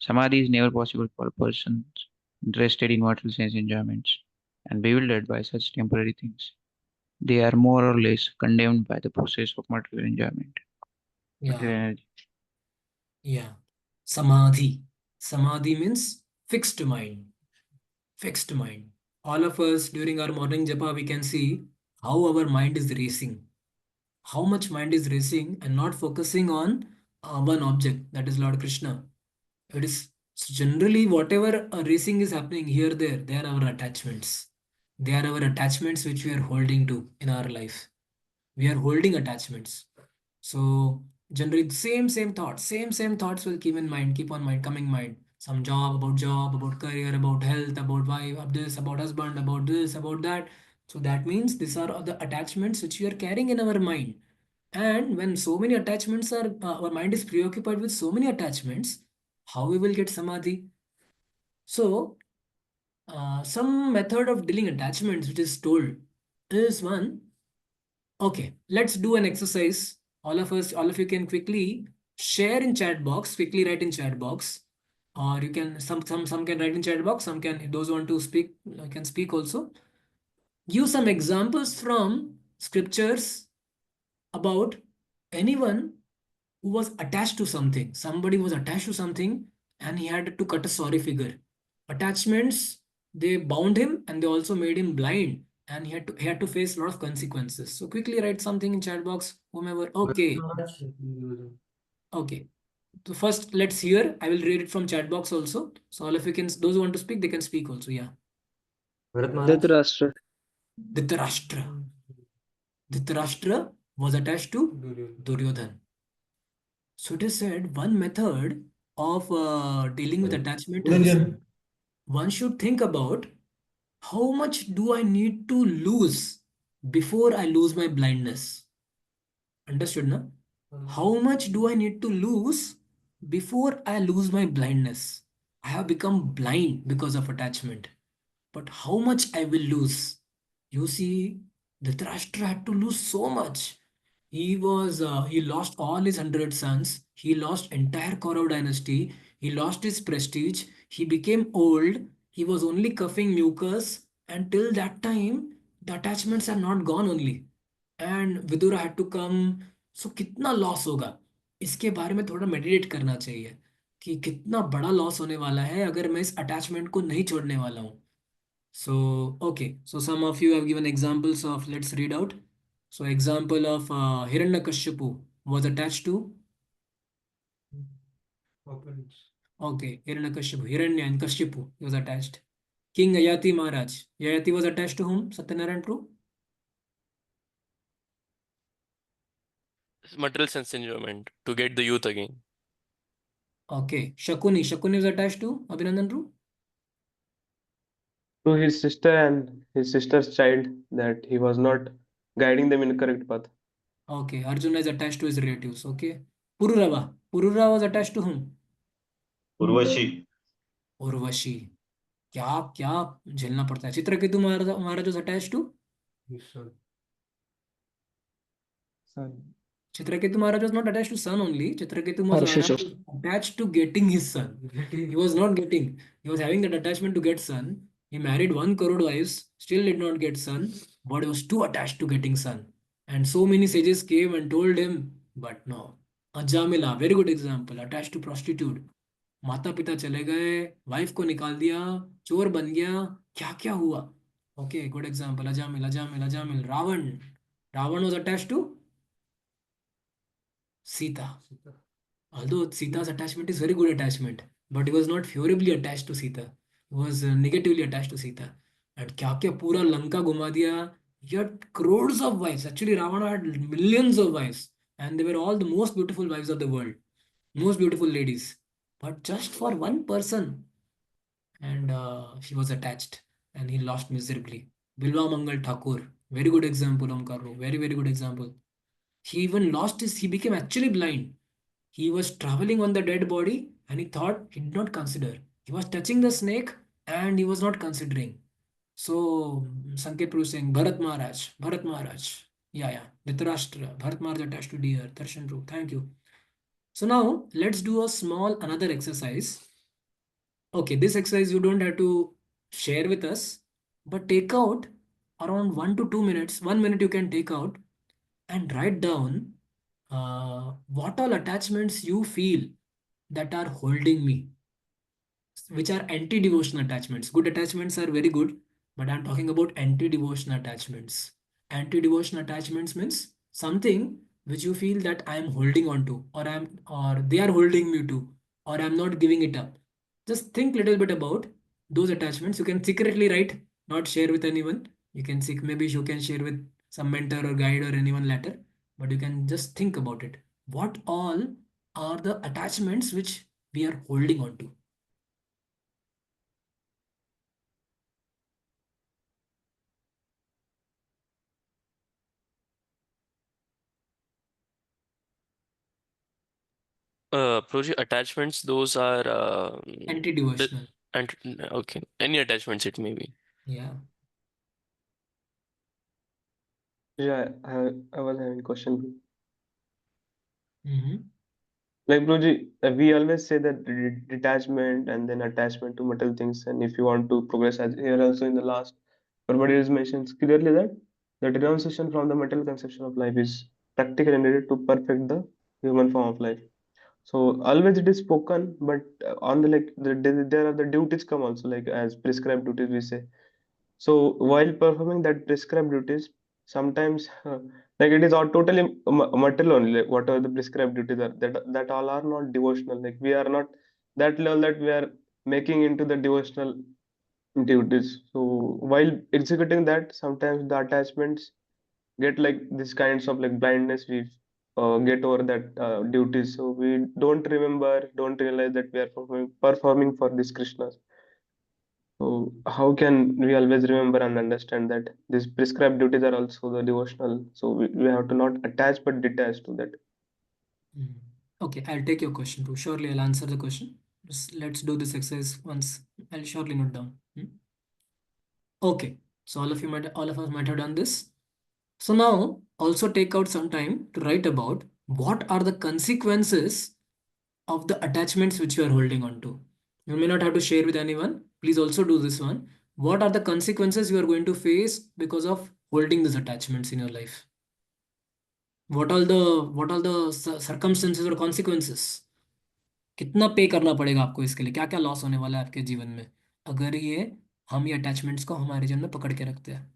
Samadhi is never possible for a person interested in material sense enjoyments and bewildered by such temporary things. They are more or less condemned by the process of material enjoyment. Material
Yeah,
energy.
yeah. Samadhi. Samadhi means fixed mind. Fixed mind. All of us during our morning japa, we can see how our mind is racing. How much mind is racing and not focusing on one object, that is Lord Krishna. It is generally whatever racing is happening here, there, they are our attachments. They are our attachments which we are holding to in our life. We are holding attachments. So generally same thoughts will keep in mind, keep on mind, coming mind. Some job, about career, about health, about wife, about this, about husband, about this, about that. So that means these are the attachments which we are carrying in our mind. And when so many attachments are, our mind is preoccupied with so many attachments, how we will get samadhi? So, some method of dealing attachments which is told is one. Okay, let's do an exercise. All of us, all of you can quickly share in chat box. Quickly write in chat box, or you can some can write in chat box. Some can, if those who want to speak can speak also. Give some examples from scriptures about anyone who was attached to something. Somebody was attached to something and he had to cut a sorry figure. Attachments, they bound him and they also made him blind, and he had to face a lot of consequences. So quickly write something in chat box, whomever. Okay. Okay. So first let's hear. I will read it from chat box also. So all of you can, those who want to speak, they can speak also. Yeah.
Dhritarashtra.
Dhritarashtra. Dhritarashtra was attached to Duryodhan. So it is said one method of dealing with attachment is one should think about how much do I need to lose before I lose my blindness. Understood, na? How much do I need to lose before I lose my blindness? I have become blind because of attachment. But how much I will lose? You see, Dhritarashtra had to lose so much. He lost all his 100 sons. He lost entire Kaurav dynasty. He lost his prestige. He became old. He was only coughing mucus. And till that time, the attachments are not gone only. And Vidura had to come. So कितना loss होगा, इसके बारे में थोड़ा meditate करना चाहिए कि कितना बड़ा लॉस होने वाला है अगर मैं इस अटैचमेंट को नहीं छोड़ने वाला हूँ. So, okay. So some of you have given examples of, let's read out. So example of Hiranyakashipu was attached to, okay, Hiranyakashipu, Hiranya and Kashipu, he was attached. King Yayati Maharaj. Yayati was attached to whom? Satyanarayan True?
Material sense enjoyment to get the youth again.
Okay. Shakuni. Shakuni was attached to Abhinandan True?
To his sister and his sister's child, that he was not guiding them in the correct path.
Okay. Arjuna is attached to his relatives. Okay. Pururava. Pururava was attached to whom?
Urvashi.
Urvashi. क्या क्या झेलना पड़ता है. चित्रकेतु महाराज was attached to? Chitraketu Maharaj was not attached to son only. Chitraketu Maharaj
Harshisha.
was attached to getting his son. He was not getting. He was having that attachment to get son. He married 1 crore wives, still did not get son, but he was too attached to getting son. And so many sages came and told him, but no. Ajamila, very good example, attached to prostitute. माता पिता चले गए, wife को निकाल दिया, चोर बन गया, क्या क्या हुआ. Okay, good example. Ajamil. Ravan was attached to Sita. Although Sita's attachment is very good attachment, but he was not favorably attached to Sita. He was negatively attached to Sita. And क्या क्या पूरा लंका घुमा दिया. He had crores of wives. Actually, Ravana had millions of wives, and they were all the most beautiful wives of the world, most beautiful ladies. But just for one person, and he was attached, and he lost miserably. Bilwa Mangal Thakur, very good example, Omkar. Very very good example. He even lost his. He became actually blind. He was traveling on the dead body and he thought, he did not consider. He was touching the snake and he was not considering. So, Sanket Prabhu saying, Bharat Maharaj. Yeah. Dhritarashtra, Bharat Maharaj attached to deer, Darshan Prabhu. Thank you. So now, let's do a small another exercise. Okay, this exercise you don't have to share with us, but take out around 1 to 2 minutes. 1 minute you can take out and write down what all attachments you feel that are holding me, which are anti-devotional attachments. Good attachments are very good, but I'm talking about anti-devotional attachments. Anti-devotional attachments means something which you feel that I am holding on to, or they are holding me to, or I'm not giving it up. Just think a little bit about those attachments. You can secretly write, not share with anyone. You can maybe you can share with some mentor or guide or anyone later, but you can just think about it. What all are the attachments which we are holding on to?
Project attachments, those are
Anti-devotional.
and okay, any attachments it may be.
Yeah.
Yeah, I was having a question.
Mm-hmm.
Like Broji, we always say that detachment and then attachment to material things, and if you want to progress, as here also in the last, everybody is mentions clearly that the renunciation from the material conception of life is practical and needed to perfect the human form of life. So always it is spoken, but on the like there are the duties come also, like as prescribed duties we say. So while performing that prescribed duties, sometimes like it is all totally material only. Like whatever the prescribed duties are, that all are not devotional. Like we are not that level that we are making into the devotional duties. So while executing that, sometimes the attachments get like these kinds of like blindness. We get over that duties, so we don't remember, don't realize that we are performing for this Krishna. So how can we always remember and understand that these prescribed duties are also the devotional? So we have to not attach but detach to that.
Mm. Okay, I'll take your question too. Surely I'll answer the question. Just let's do this exercise once. I'll surely note down. Okay. So all of us might have done this. So now also take out some time to write about what are the consequences of the attachments which you are holding on to. You may not have to share with anyone. Please also do this one. What are the consequences you are going to face because of holding these attachments in your life? What are the circumstances or consequences? कितना पे करना पड़ेगा आपको इसके लिए, क्या क्या loss होने वाला है आपके जीवन में अगर हम ये अटैचमेंट्स को हमारे जीवन में पकड़ के रखते हैं?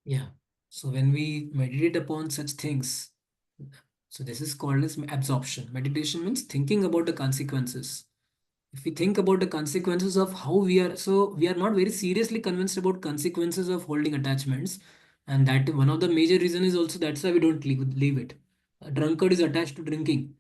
Yeah. So when we meditate upon such things, so this is called as absorption. Meditation means thinking about the consequences. If we think about the consequences of how we are not very seriously convinced about consequences of holding attachments, and that one of the major reason is also that's why we don't leave it. A drunkard is attached to drinking.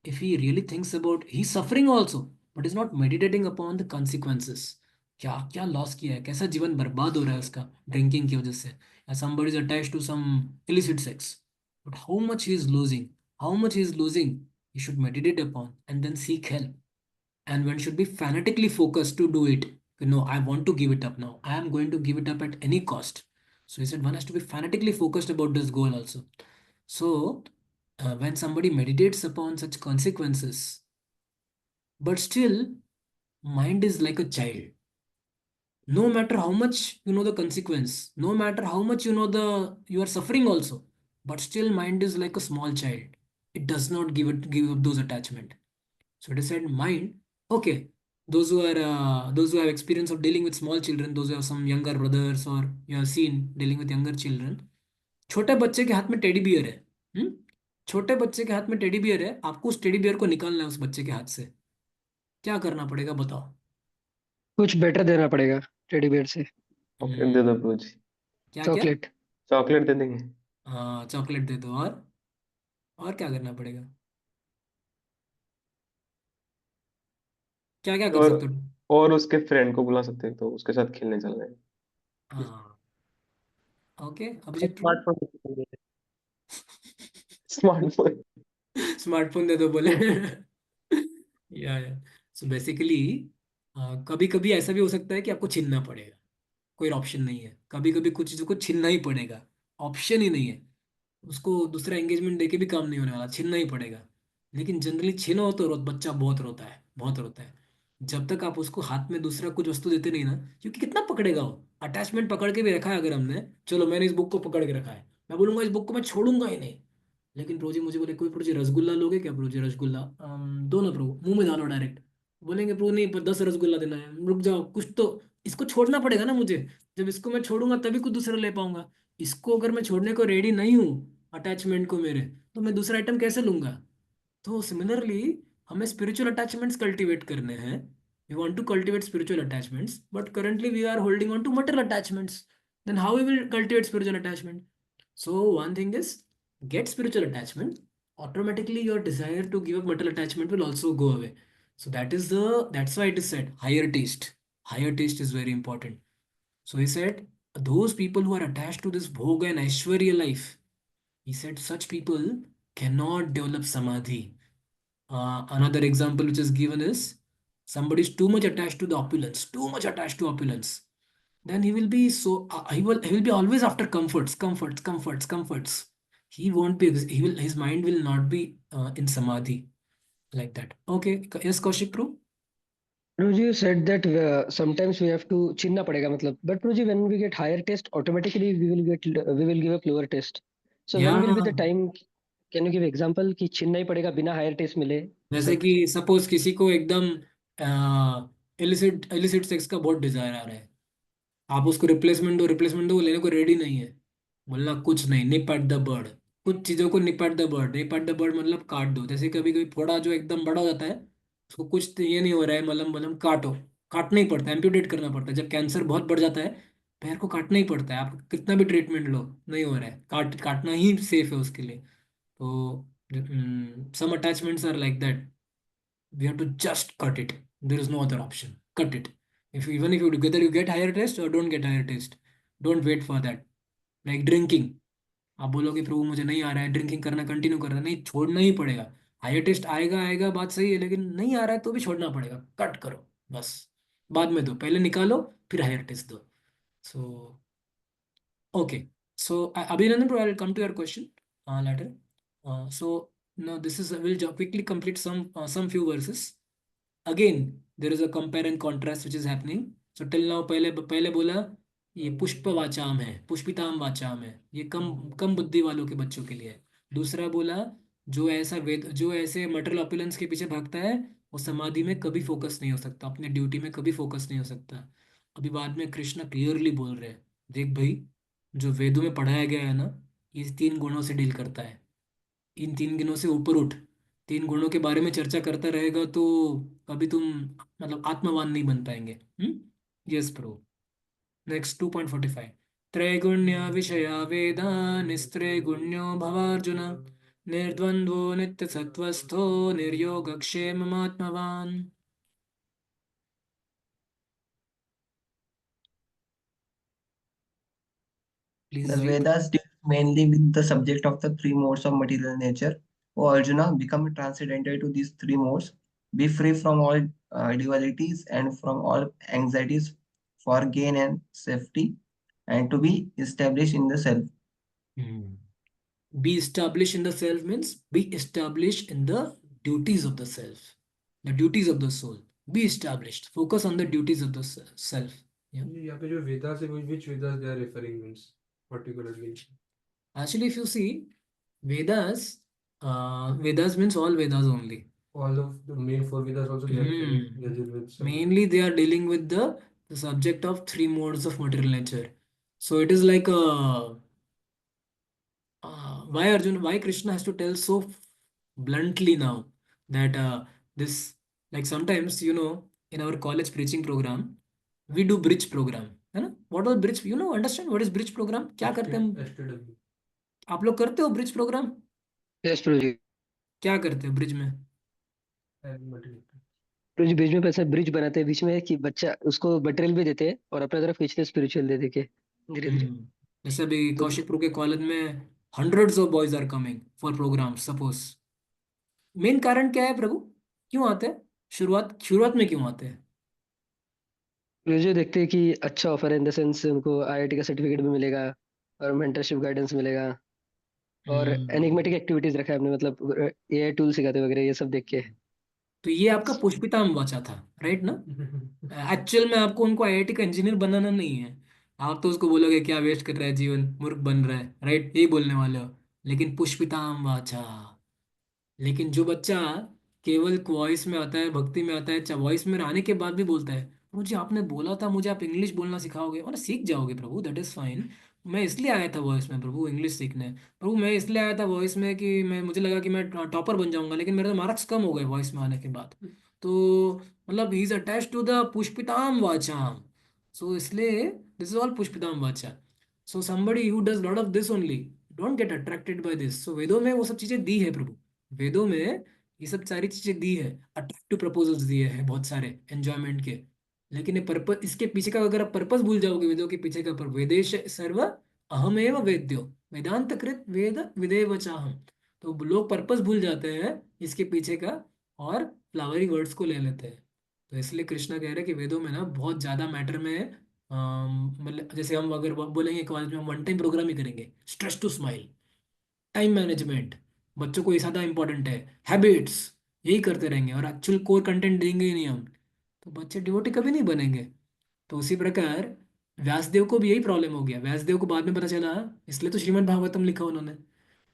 If he really thinks about, he's suffering also, but he's not meditating upon the consequences. क्या क्या loss किया है, कैसा जीवन बर्बाद हो रहा है उसका ड्रिंकिंग की वजह से, या somebody is attached to some illicit sex, but how much he is losing, he should meditate upon and then seek help. And one should be fanatically focused to do it. No, I want to give it up now. I am going to give it up at any cost. So he said one has to be fanatically focused about this goal also. So when somebody meditates upon such consequences, but still mind is like a child. No matter how much you know the consequence, no matter how much you know you are suffering also, but still mind is like a small child. It does not give up those attachment. So it is said mind, okay, those who have experience of dealing with small children, those who have some younger brothers or you have seen dealing with younger children, छोटे बच्चे के हाथ में teddy bear है। हम्म छोटे बच्चे के हाथ में टेडी बियर है, आपको उस टेडी बियर को निकालना है उस बच्चे के हाथ से। क्या करना पड़ेगा बताओ?
कुछ बेटर देना पड़ेगा टेडी बियर से।
चॉकलेट दे दो ब्रो जी।
क्या क्या?
चॉकलेट।
चॉकलेट दे देंगे।
हाँ, चॉकलेट दे दो। और क्या करना पड़ेगा? क्या क्या कर
और
सकते हो?
और उसके फ्रेंड को बुला सकते हैं तो उसके साथ खेलने चल रहे हैं।
हाँ, okay Abhijit pro.
Smartphone
smartphone.
Smartphone दे दो बोले। या सो बेसिकली कभी कभी ऐसा भी हो सकता है कि आपको छीनना पड़ेगा, कोई ऑप्शन नहीं है। कभी कभी कुछ चीज़ों को छीनना ही पड़ेगा, ऑप्शन ही नहीं है। उसको दूसरा एंगेजमेंट देके भी काम नहीं होने वाला, छीनना ही पड़ेगा। लेकिन जनरली छीनो तो बच्चा बहुत रोता है, बहुत रोता है। जब तक आप उसको हाथ में दूसरा कुछ वस्तु देते नहीं ना, क्योंकि कितना पकड़ेगा वो। अटैचमेंट पकड़ के भी रखा है अगर हमने, चलो मैंने इस बुक को पकड़ के रखा है, मैं बोलूंगा इस बुक को मैं छोड़ूंगा ही नहीं। लेकिन प्रोजी मुझे बोले, कोई प्रोजी रसगुल्ला लोगे क्या? प्रोजी रसगुल्ला दो ना प्रभु, मुंह में डालो डायरेक्ट। बोलेंगे प्रभु नहीं, पर 10 रसगुल्ला देना है, रुक जाओ कुछ तो। इसको छोड़ना पड़ेगा ना मुझे। जब इसको मैं छोड़ूंगा तभी कुछ दूसरा ले पाऊंगा। इसको अगर मैं छोड़ने को रेडी नहीं हूँ, अटैचमेंट को मेरे, तो मैं दूसरा आइटम कैसे लूंगा? तो सिमिलरली हमें स्पिरिचुअल अटैचमेंट्स कल्टीवेट करने हैं। We want to cultivate spiritual attachments, but currently we are holding on to material attachments. Then how we will cultivate spiritual attachment? So one thing is, get spiritual attachment. Automatically, your desire to give up material attachment will also go away. So that's why it is said higher taste. Higher taste is very important. So he said those people who are attached to this bhoga and aishwarya life, he said such people cannot develop samadhi. Another example which is given is somebody is too much attached to the opulence, too much attached to opulence, then he will be he will be always after comforts. He won't be, his mind will not be in samadhi, like that. Okay, yes, Kaushik Pro.
Prabhuji, you said that sometimes we have to chinna padega matlab. But Prabhuji, when we get higher taste, automatically we will give up lower taste. So when will be the
Yeah,
time? Can you give example कि छीनना ही पड़ेगा बिना higher taste मिले
जैसे
सब?
कि suppose किसी को एकदम इलिसिट इलिसिट सेक्स का बहुत डिजायर आ रहा है, आप उसको रिप्लेसमेंट दो, वो लेने को रेडी नहीं है। बोलना कुछ नहीं, निप एट द बर्ड। कुछ चीज़ों को nip at the bird, nip at the bird मतलब काट दो। जैसे कभी कभी फोड़ा जो एकदम बड़ा हो जाता है, उसको कुछ तो ये नहीं हो रहा है, मलम मलम काटो। काटना ही पड़ता है, एम्प्यूटेट करना पड़ता है। जब कैंसर बहुत बढ़ जाता है, पैर को काटना ही पड़ता है। आप कितना भी ट्रीटमेंट लो, नहीं हो रहा है, काटना ही सेफ है उसके लिए। तो some attachments are like that, we have to just cut it. There is no other option, cut it. If even if you whether you get higher taste or don't get higher taste, don't wait for that. Like drinking, आप बोलोगे प्रभु मुझे नहीं आ रहा है, drinking करना continue करना, नहीं, छोड़ना ही पड़ेगा। हायर टेस्ट आएगा आएगा, बात सही है, लेकिन नहीं आ रहा है तो भी छोड़ना पड़ेगा, कट करो बस। बाद में दो, पहले निकालो, फिर हायर टेस्ट दो। सो okay, so Abhinandan, I'll come to your question later. So now this is we'll quickly complete some few verses. Again, there is a compare and contrast which is happening. So till now पहले पहले बोला ये पुष्प वाचाम है, पुष्पिताम वाचाम है, ये कम कम बुद्धि वालों के बच्चों के लिए है। दूसरा बोला जो ऐसे मटेरियल ऑपुलेंस के पीछे भागता है, वो समाधि में कभी फोकस नहीं हो सकता, अपने ड्यूटी में कभी फोकस नहीं हो सकता। अभी बाद में कृष्ण क्लियरली बोल रहे हैं, देख भाई, जो वेदों में पढ़ाया गया है ना, इस तीन गुणों से डील करता है। इन तीन गुणों से ऊपर उठ, तीन गुणों के बारे में चर्चा करता रहेगा तो कभी तुम मतलब आत्मवान नहीं बन पाएंगे। Yes pro. नेक्स्ट 2.45, त्रैगुण्य विषया वेदा निस्त्रैगुण्यो भवार्जुन, निर्द्वंद्वो नित्य सत्वस्थो निर्योगक्षेममात्मवान।
The
please read.
Vedas deal mainly with the subject of the three modes of material nature. O Arjuna, become transcendental to these three modes, be free from all dualities and from all anxieties for gain and safety, and to be established in the self.
Be established in the self means be established in the duties of the self, the duties of the soul. Be established, focus on the duties of the self. Yeah.
यहाँ पे जो वेदास है, which Vedas they are referring means particularly?
Actually, if you see Vedas, Vedas means all Vedas only.
All of the main four Vedas also they are referring. Yajurveda, Samhita.
Mainly they are dealing with the subject of three modes of material nature. So it is like why Arjun, why Krishna has to tell so bluntly now that this, like sometimes, in our college preaching program, we do bridge program, है ना? What was bridge? Understand what is bridge program? क्या करते हैं हम?
STW.
आप लोग करते हो ब्रिज प्रोग्राम?
यस प्रभु जी।
क्या करते हो ब्रिज में?
प्रभु जी बीच में पैसा ब्रिज बनाते हैं बीच में कि बच्चा उसको मटेरियल भी देते हैं और अपने तरफ खींचते हैं स्पिरिचुअल दे देके धीरे धीरे।
जैसे अभी कौशिकपुर के कॉलेज में hundreds of boys are coming for programme suppose. Main कारण क्या है प्रभु, क्यों आते हैं? शुरुआत शुरुआत में क्यों आते हैं?
प्रभु जी देखते हैं कि अच्छा ऑफर है, इन द सेंस उनको आईआईटी का सर्टिफिकेट भी मिलेगा और मेंटरशिप गाइडेंस मिलेगा और एनिग्मेटिक एक्टिविटीज रखा है आपने, मतलब एआई टूल सिखाते वगैरह, ये सब देख के।
तो ये आपका पुष्पिताम वाचा था, राइट ना? एक्चुअल में आपको उनको आईआईटी का इंजीनियर बनाना नहीं है। आप तो उसको बोलोगे क्या वेस्ट कर रहा है जीवन, मूर्ख बन रहा है, राइट, यही बोलने वाले हो। लेकिन पुष्पिताम वाचा, लेकिन जो बच्चा केवल वॉइस में आता है, भक्ति में आता है, चाहे वॉइस में आने के बाद भी बोलता है मुझे आपने बोला था मुझे आप इंग्लिश बोलना सिखाओगे, और सीख जाओगे प्रभु, दैट इज फाइन। मैं इसलिए आया था वॉइस में प्रभु इंग्लिश सीखने। प्रभु मैं इसलिए आया था वॉइस में कि मैं मुझे लगा कि मैं टॉपर बन जाऊंगा, लेकिन मेरे तो मार्क्स कम हो गए वॉइस में आने के बाद। तो मतलब he is attached to the pushpitam vacham. So इसलिए this is all pushpitam vacha. So somebody who does lot of this only don't get attracted by this. So वेदों में वो सब चीजें दी है प्रभु, वेदों में ये सब सारी चीजें दी है, अट्रैक्टिव प्रपोजल्स दिए हैं बहुत सारे एंजॉयमेंट के। लेकिन ये पर्पस, इसके पीछे का अगर आप पर्पस भूल जाओगे, वेदों के पीछे का वेदेश सर्व अहमेव वेद्यो वेदांत कृत वेद विदेव चाहम। तो लोग पर्पस भूल जाते हैं इसके पीछे का और फ्लावरी वर्ड्स को ले लेते हैं। तो इसलिए कृष्णा कह रहे हैं कि वेदों में ना बहुत ज्यादा मैटर में मतलब जैसे हम अगर बोलेंगे कॉलेज में हम वन टाइम प्रोग्राम ही करेंगे, stress to smile, time management, बच्चों को ये ज़्यादा इंपॉर्टेंट है, हैबिट्स, यही करते रहेंगे और एक्चुअल कोर कंटेंट देंगे ही नहीं हम, तो बच्चे डिवोटी कभी नहीं बनेंगे। तो उसी प्रकार व्यासदेव को भी यही प्रॉब्लम हो गया। व्यासदेव को बाद में पता चला, इसलिए तो श्रीमद् भागवतम लिखा उन्होंने।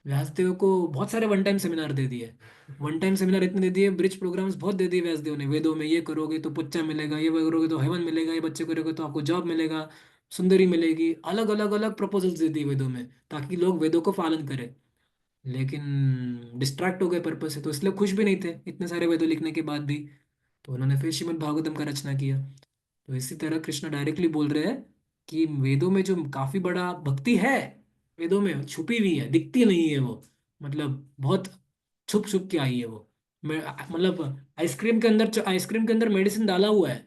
व्यासदेव को बहुत सारे वन टाइम सेमिनार दे दिए, वन टाइम सेमिनार इतने दे दिए, ब्रिज प्रोग्राम्स बहुत दे दिए व्यासदेव ने। वेदों में ये करोगे तो पुच्चा मिलेगा, ये करोगे तो हेवन मिलेगा, ये बच्चे करोगे तो आपको जॉब मिलेगा, सुंदरी मिलेगी, अलग अलग अलग प्रपोजल्स दे दिए वेदों में ताकि लोग वेदों को पालन करें। लेकिन डिस्ट्रैक्ट हो गए पर्पस से, तो इसलिए खुश भी नहीं थे इतने सारे वेदों लिखने के बाद भी। तो उन्होंने फिर श्रीमद् भागवतम का रचना किया। तो इसी तरह कृष्ण डायरेक्टली बोल रहे हैं कि वेदों में जो काफी बड़ा भक्ति है, वेदों में छुपी हुई है, दिखती नहीं है वो, मतलब बहुत छुप छुप के आई है वो। मतलब आइसक्रीम के अंदर मेडिसिन डाला हुआ है,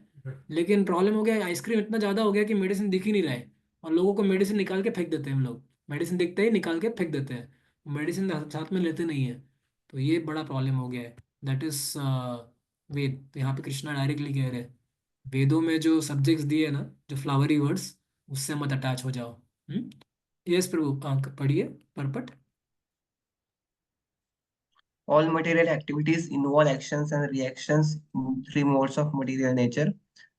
लेकिन प्रॉब्लम हो गया आइसक्रीम इतना ज्यादा हो गया कि मेडिसिन दिख ही नहीं रहा है, और लोगों को मेडिसिन निकाल के फेंक देते हैं हम लोग। मेडिसिन दिखते ही निकाल के फेंक देते हैं, मेडिसिन साथ में लेते नहीं है। तो ये बड़ा प्रॉब्लम हो गया है। दैट इज वेद। तो यहाँ पे कृष्णा डायरेक्टली कह रहे हैं वेदों में जो सब्जेक्ट्स दिए हैं ना, जो फ्लावरी वर्ड्स, उससे मत अटैच हो जाओ। यस प्रभु, पढ़िए purport.
All material activities involve actions and reactions in three modes of material nature.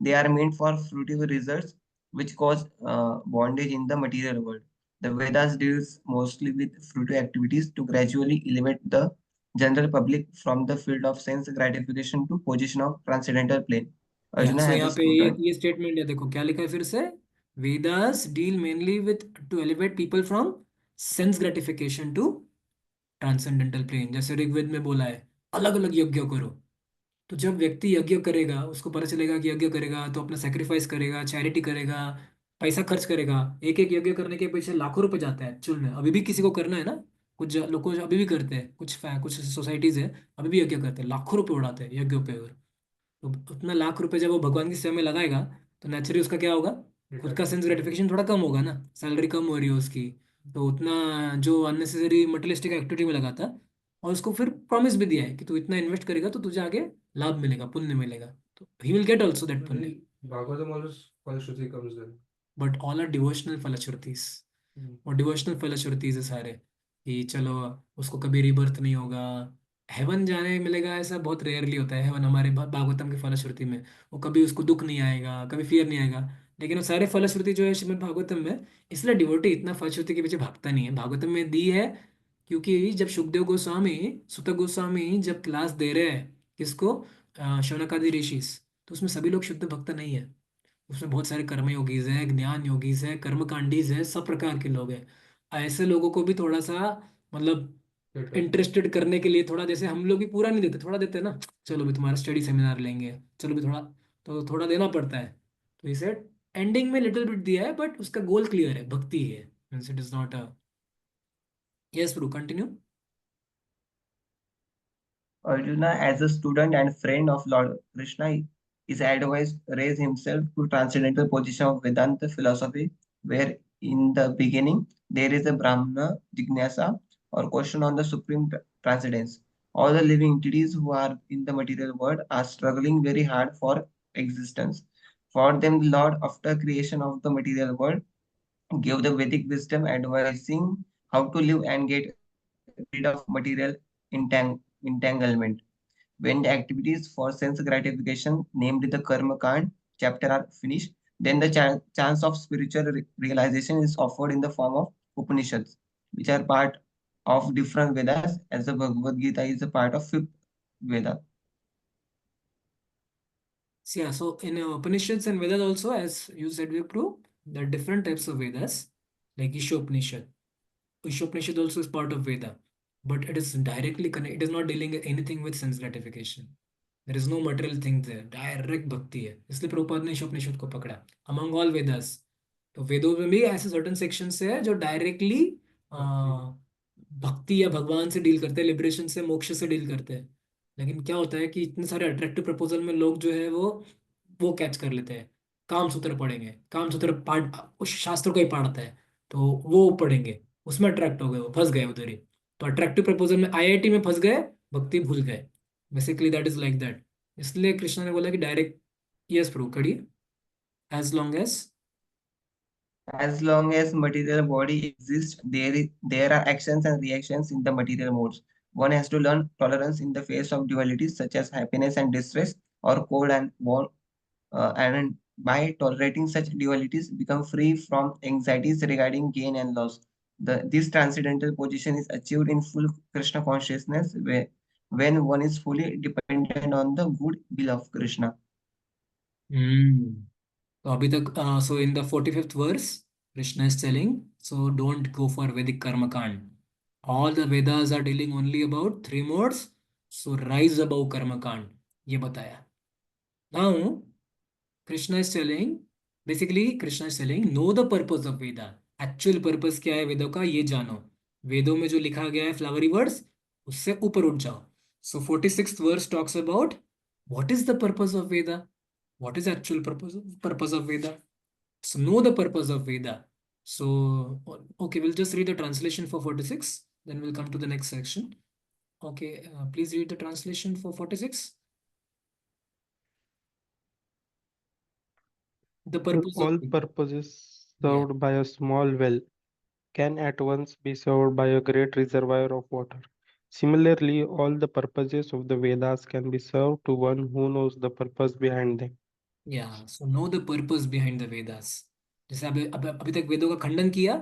They are meant for fruitive results, which cause bondage in the material world. The Vedas deals mostly with fruitive activities to gradually elevate the general public from the field of sense gratification to position of transcendental plane.
या
Arjuna
so
as a
यहाँ पे ये
student.
ये statement है, देखो क्या लिखा है फिर से। Vedas deal mainly with to elevate people from sense gratification to transcendental plane. जैसे ऋग्वेद में बोला है अलग अलग यज्ञ करो। तो जब व्यक्ति यज्ञ करेगा, उसको पता चलेगा कि यज्ञ करेगा तो अपना सेक्रीफाइस करेगा, चैरिटी करेगा, पैसा खर्च करेगा। एक एक यज्ञ करने के पीछे लाखों रुपए जाता है एक्चुअल में। अभी भी किसी को करना है ना, लोग अभी भी करते हैं, कुछ सोसाइटीज है अभी भी यज्ञ करते हैं, लाखों रुपए उड़ाते हैं यज्ञों पे। तो उतना लाख रुपए जब वो भगवान की सेवा में लगाएगा तो नेचुरली उसका क्या होगा, खुद का सेंस ग्रेटिफिकेशन थोड़ा कम होगा ना, सैलरी कम हो रही है उसकी। तो उतना जो अननेसेसरी मटेरियलिस्टिक एक्टिविटी में लगाता, और उसको फिर प्रॉमिस भी दिया है कि तू इतना इन्वेस्ट करेगा तो तुझे आगे लाभ मिलेगा, पुण्य मिलेगा। तो he will get also that punya.
Bhagavatam always Falashruti comes then.
But all are devotional phalashrutis. और डिवोशनल फलश्रुतिस है सारे, कि चलो उसको कभी रिबर्थ नहीं होगा, हेवन जाने मिलेगा, ऐसा बहुत रेयरली होता है हेवन हमारे भागवतम की फलश्रुति में। वो कभी उसको दुख नहीं आएगा, कभी फियर नहीं आएगा। लेकिन वो सारे फलश्रुति जो है श्रीमद् भागवतम में, इसलिए डिवोटी इतना फलश्रुति के पीछे भागता नहीं है। भागवतम में दी है क्योंकि जब सुखदेव गोस्वामी, सुत गोस्वामी जब क्लास दे रहे हैं किसको, शौनकादि ऋषिस, तो उसमें सभी लोग शुद्ध भक्त नहीं है। उसमें बहुत सारे कर्मयोगीज हैं, ज्ञान योगीज हैं, कर्मकांडीज हैं, सब प्रकार के लोग हैं। ऐसे लोगों को भी थोड़ा सा मतलब इंटरेस्टेड करने के लिए, थोड़ा जैसे हम लोग भी पूरा नहीं देते, थोड़ा देते हैं ना, चलो भी तुम्हारा स्टडी सेमिनार लेंगे, चलो भी थोड़ा, तो थोड़ा देना पड़ता है। तो इसे एंडिंग में लिटिल बिट दिया है, बट उसका गोल क्लियर है, भक्ति है। Means it is not a. Yes bro, continue.
Arjuna, as a student and friend of Lord Krishna, is advised to raise himself to transcendental position of Vedanta philosophy, where in the beginning there is a Brahmana Jignasa or question on the supreme transcendence. All the living entities who are in the material world are struggling very hard for existence. For them, the Lord, after creation of the material world, gave the Vedic wisdom advising how to live and get rid of material entanglement. When the activities for sense gratification, namely the karma kand chapter, are finished, then the chance of spiritual realization is offered in the form of Upanishads, which are part of different Vedas, as the Bhagavad Gita is a part of fifth Veda.
So, yeah, so in Upanishads and Vedas also, as you said, Vipru, there are different types of Vedas, like Ishopanishad. Ishopanishad also is part of Veda, but it is directly connected. It is not dealing anything with sense gratification. There is no material thing there. Direct भक्ति है, इसलिए प्रभुपाद ने ईशोपनिषद को पकड़ा among all Vedas। तो वेदों में भी ऐसे सर्टन सेक्शंस है जो डायरेक्टली भक्ति या भगवान से डील करते हैं, लिबरेशन से, मोक्ष से डील करते हैं। लेकिन क्या होता है कि इतने सारे अट्रैक्टिव प्रपोजल में लोग जो है वो कैच कर लेते हैं। काम सूत्र पढ़ेंगे, काम सूत्र पाठ उस शास्त्र को ही पढ़ता है, तो वो पढ़ेंगे, उसमें अट्रैक्ट हो गए, वो फंस गए उधर ही। तो अट्रैक्टिव प्रपोजल में आईआईटी में फंस गए, भक्ति भूल गए। Basically that is like that. इसलिए कृष्ण ने बोला कि डायरेक्ट, यस प्रूव करिए, as long as.
As long as material body exists, there are actions and reactions in the material modes. One has to learn tolerance in the face of dualities such as happiness and distress, or cold and warm, and by tolerating such dualities, become free from anxieties regarding gain and loss. This transcendental position is achieved in full Krishna consciousness, when one is fully dependent on the good will of Krishna.
तो अभी तक so in the 45th verse Krishna is telling so don't go for Vedic karmakand. All the Vedas are dealing only about three modes, so rise above karmakand, ये बताया. Now Krishna is telling, basically Krishna is telling know the purpose of Veda. Actual purpose क्या है वेदों का ये जानो. वेदों में जो लिखा गया है फ्लावरी वर्ड्स उससे ऊपर उठ जाओ. So 46th verse talks about what is the purpose of Veda, what is actual purpose of Veda. So know the purpose of Veda. So okay, we'll just read the translation for 46, then we'll come to the next section. Okay, please read the translation for 46. The
Well,
purpose of
all
Veda.
purposes
Yeah.
served by a small well can at once be served by a great reservoir of water. Similarly, all the purposes of the Vedas can be served to one who knows the purpose behind them.
Yeah, so know the purpose behind the Vedas. जैसे अभी तक वेदों का खंडन किया,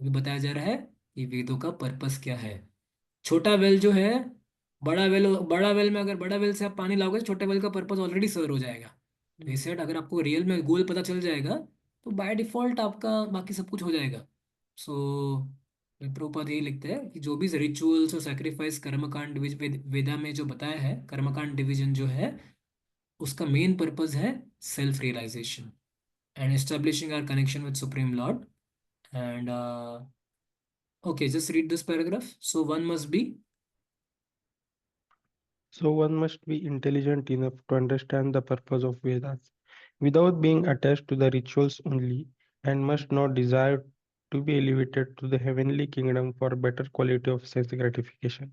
अभी बताया जा रहा है कि वेदों का पर्पस क्या है. छोटा वेल जो है, बड़ा वेल में अगर बड़ा वेल से आप पानी लाओगे तो छोटे वेल का पर्पस ऑलरेडी सर्व हो जाएगा. तो इस सेट अगर आपको रियल में गोल पता चल जाएगा तो बाय डिफॉल्ट आपका बाकी सब कुछ हो जाएगा. सो प्रभुपाद यही लिखते हैं कि जो भी रिचुअल्स और सैक्रिफाइस कर्मकांड वेदा में जो बताया है, कर्मकांड डिवीजन जो है उसका मेन पर्पस है self realisation and establishing our connection with supreme lord. And okay, just read this paragraph. So one must be.
So one must be intelligent enough to understand the purpose of Vedas without being attached to the rituals only, and must not desire to be elevated to the heavenly kingdom for better quality of sense gratification.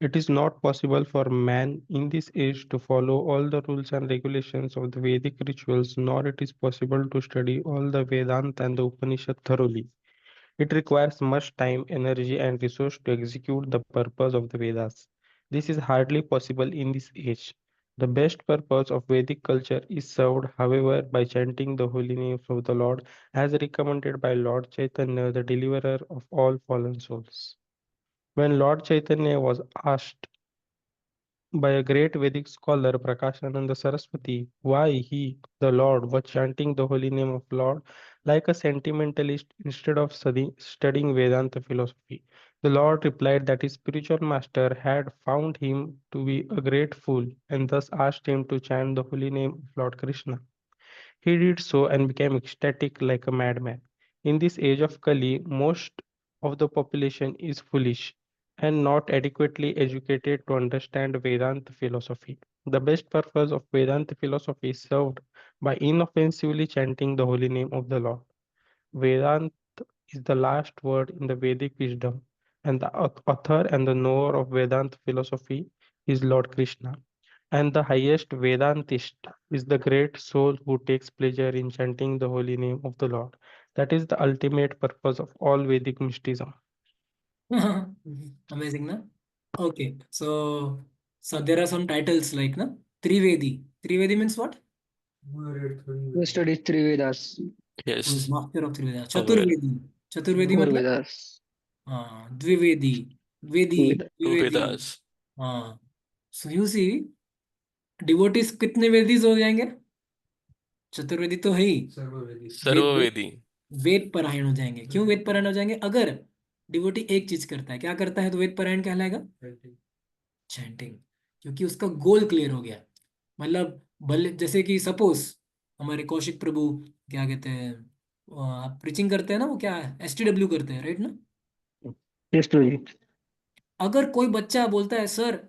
It is not possible for man in this age to follow all the rules and regulations of the Vedic rituals, nor it is possible to study all the Vedanta and the Upanishad thoroughly. It requires much time, energy, and resource to execute the purpose of the Vedas. This is hardly possible in this age. The best purpose of Vedic culture is served, however, by chanting the holy names of the Lord, as recommended by Lord Chaitanya, the deliverer of all fallen souls. When Lord Chaitanya was asked by a great Vedic scholar, Prakashananda Saraswati, why he, the Lord, was chanting the holy name of Lord like a sentimentalist instead of studying Vedanta philosophy. The Lord replied that his spiritual master had found him to be a great fool and thus asked him to chant the holy name of Lord Krishna. He did so and became ecstatic like a madman. In this age of Kali, most of the population is foolish and not adequately educated to understand Vedanta philosophy. The best purpose of Vedanta philosophy is served by inoffensively chanting the holy name of the Lord. Vedanta is the last word in the Vedic wisdom, and the author and the knower of Vedanta philosophy is Lord Krishna. And the highest Vedantist is the great soul who takes pleasure in chanting the holy name of the Lord. That is the ultimate purpose of all Vedic mysticism.
Amazing, na? Okay, so there are some titles like na Trivedi. Trivedi means what?
We studied three Vedas,
Who is
Yes.
master of Triveda?
Aware.
Chaturvedi. Chaturvedi
four
मतलब
Vedas.
हाँ द्विवेदी, वेदी,
Veda.
Dwivedi.
Vedas.
हाँ. So you see, devotees कितने वेदीज हो जाएंगे? चतुर्वेदी तो है ही.
सर्ववेदी
वेद
Sarvavedi.
वेद पारायण हो जाएंगे. क्यों वेद पारायण हो जाएंगे? अगर डिवोटी एक चीज करता है, क्या करता है तो वेद पारायण कहलाएगा? चैंटिंग. क्योंकि उसका गोल क्लियर हो गया. मतलब भले जैसे कि सपोज हमारे कौशिक प्रभु क्या कहते हैं, आप प्रीचिंग करते हैं ना, वो क्या है STW करते हैं, राइट ना?
Yes, Prabhuji.
अगर कोई बच्चा बोलता है सर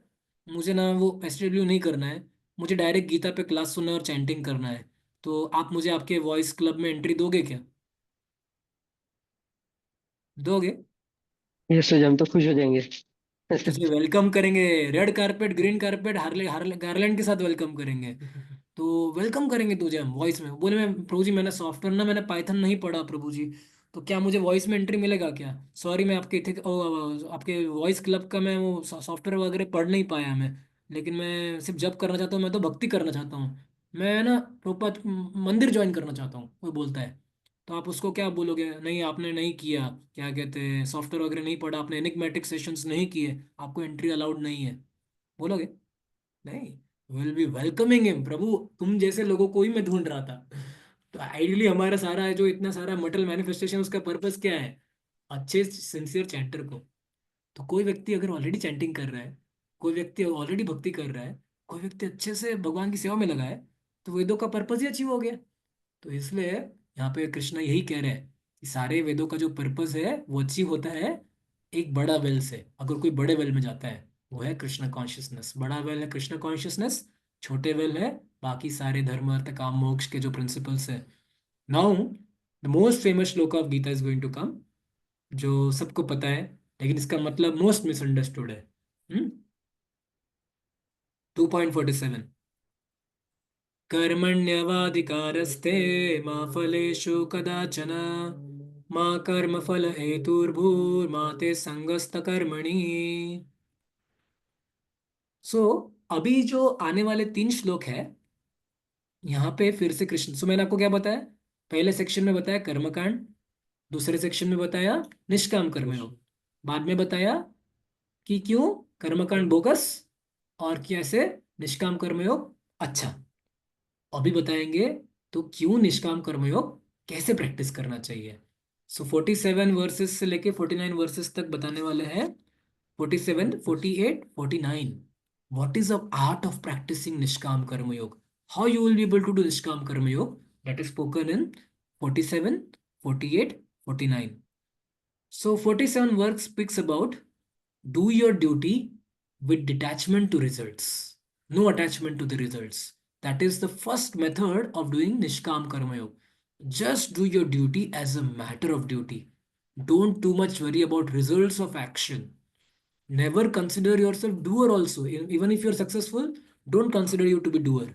मुझे ना वो STW नहीं करना है, मुझे डायरेक्ट गीता पे क्लास सुनना है और चैंटिंग करना है, तो आप मुझे आपके वॉइस क्लब में एंट्री दोगे क्या? दोगे?
Yes, Prabhuji, हम तो खुश हो जाएंगे.
तुझे वेलकम करेंगे, red carpet green carpet Harley Harley garland के साथ वेलकम करेंगे. तो वेलकम करेंगे तुझे हम वॉइस में. बोले मैं प्रभु जी मैंने सॉफ्टवेयर ना मैंने पाइथन नहीं पढ़ा प्रभु जी, तो क्या मुझे वॉइस में एंट्री मिलेगा क्या? सॉरी मैं आपके आपके वॉइस क्लब का मैं वो सॉफ्टवेयर वगैरह पढ़ नहीं पाया मैं, लेकिन मैं सिर्फ जब करना चाहता हूँ, मैं तो भक्ति करना चाहता हूँ, मैं ना प्रोपर मंदिर ज्वाइन करना चाहता हूँ, कोई बोलता है. तो आप उसको क्या बोलोगे? नहीं आपने नहीं किया, क्या कहते हैं, सॉफ्टवेयर वगैरह नहीं पढ़ा आपने, एनिग्मेटिक सेशंस नहीं किए, आपको एंट्री अलाउड नहीं है, बोलोगे? नहीं. Will be welcoming him. प्रभु तुम जैसे लोगों को ही मैं ढूंढ रहा था. आइडियली हमारा सारा जो इतना सारा मटेरियल मैनिफेस्टेशन उसका पर्पस क्या है? अच्छे सिंसियर चैंटर को। तो कोई व्यक्ति अगर ऑलरेडी चैंटिंग कर रहा है, कोई व्यक्ति ऑलरेडी भक्ति कर रहा है, कोई व्यक्ति अच्छे से भगवान की सेवा में लगा है, तो वेदों का पर्पस ही अचीव हो गया। तो इसलिए यहाँ पे कृष्ण यही कह रहे हैं कि सारे वेदों का जो पर्पस है वो अचीव होता है एक बड़ा वेल से। अगर कोई बड़े वेल में जाता है, वो है कृष्ण कॉन्शियसनेस। बड़ा वेल है कृष्ण कॉन्शियसनेस, छोटे वेल है बाकी सारे धर्म अर्थ काम मोक्ष के जो प्रिंसिपल्स है। Now the most famous shloka of Gita is going to come, जो सबको पता है लेकिन इसका मतलब मोस्ट मिसअंडरस्टूड है। 2.47, कर्मण्यवाधिकारस्ते मा फलेषु कदाचन मा कर्मफल हेतुर्भूर्मा ते संगस्त कर्मणि। सो अभी जो आने वाले 3 श्लोक है यहाँ पे फिर से कृष्ण, सो मैंने आपको क्या बताया? पहले सेक्शन में बताया कर्मकांड, दूसरे सेक्शन में बताया निष्काम कर्मयोग, बाद में बताया कि क्यों कर्मकांड बोगस और कैसे निष्काम कर्मयोग अच्छा। अभी बताएंगे तो क्यों निष्काम कर्मयोग कैसे प्रैक्टिस करना चाहिए। सो 47 वर्सेस से लेके 49 वर्सेस तक बताने वाले हैं। 47, 48, 49, what is the art of practicing niskam karma yoga, how you will be able to do niskam karma yoga, that is spoken in 47, 48, 49. So 47 work speaks about do your duty with detachment to results, no attachment to the results. That is the first method of doing nishkam karma yoga. Just do your duty as a matter of duty. Don't too much worry about results of action. Never consider yourself doer also. Even if you're successful, don't consider you to be doer.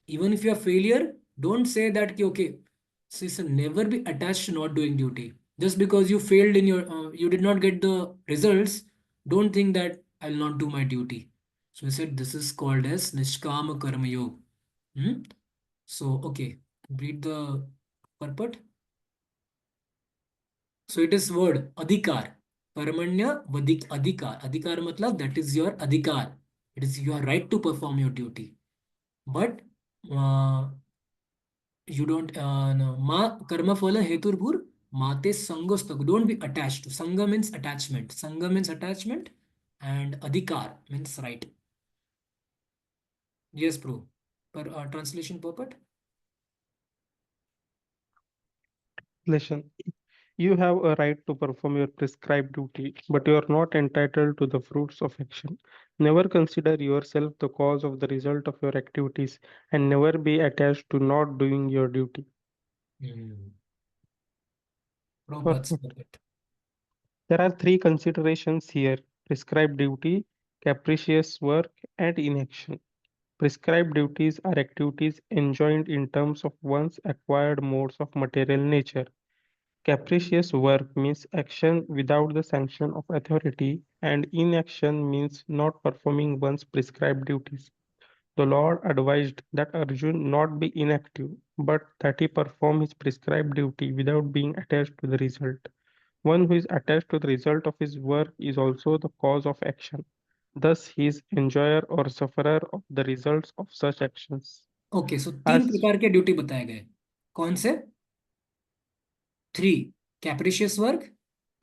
Even if you're failure, don't say that ki, okay. So it's never be attached to not doing duty. Just because you failed in your you did not get the results, don't think that I'll not do my duty. So he said this is called as nishkama karma yoga. So okay, read the purport. So it is word adhikar. Karmanya vadik adhikar. Adhikar matlab that is your adhikar. It is your right to perform your duty. But uh, you don't no. Ma karma phala heturbhur mate sangostak. Don't be attached to. Sangha means attachment. Sangha means attachment, and adhikar means right. Yes, bro. Per translation purport.
Translation. You have a right to perform your prescribed duty, but you are not entitled to the fruits of action. Never consider yourself the cause of the result of your activities, and never be attached to not doing your duty.
Prabhupada's
Perfect.
purport.
There are 3 considerations here: prescribed duty, capricious work, and inaction. Prescribed duties are activities enjoined in terms of one's acquired modes of material nature. Capricious work means action without the sanction of authority, and inaction means not performing one's prescribed duties. The Lord advised that Arjun not be inactive, but that he perform his prescribed duty without being attached to the result. One who is attached to the result of his work is also the cause of action. Thus, he is enjoyer or sufferer of the results of such actions.
Okay, so 3
As
प्रकार के duty बताए गए। कौन से? 3: capricious work,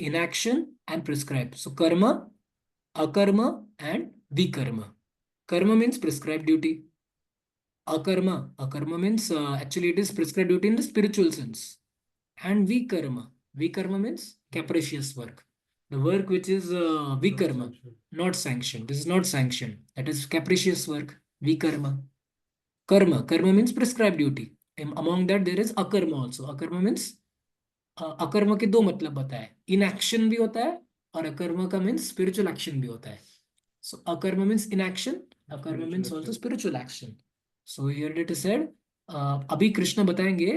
inaction, and prescribed. So karma, akarma, and vikarma. Karma means prescribed duty. Akarma means actually it is prescribed duty in the spiritual sense. And vikarma means capricious work. The work which is vikarma, not sanctioned. This is not sanctioned. That is capricious work. Vikarma. Karma means prescribed duty. Among that there is akarma also. Akarma means अकर्म के 2 मतलब बताए, inaction भी होता है और अकर्म का मीन्स स्पिरिचुअल एक्शन भी होता है। सो अकर्म मीन्स इनएक्शन, अकर्म means also spiritual action. So here it is said, अभी कृष्ण बताएंगे।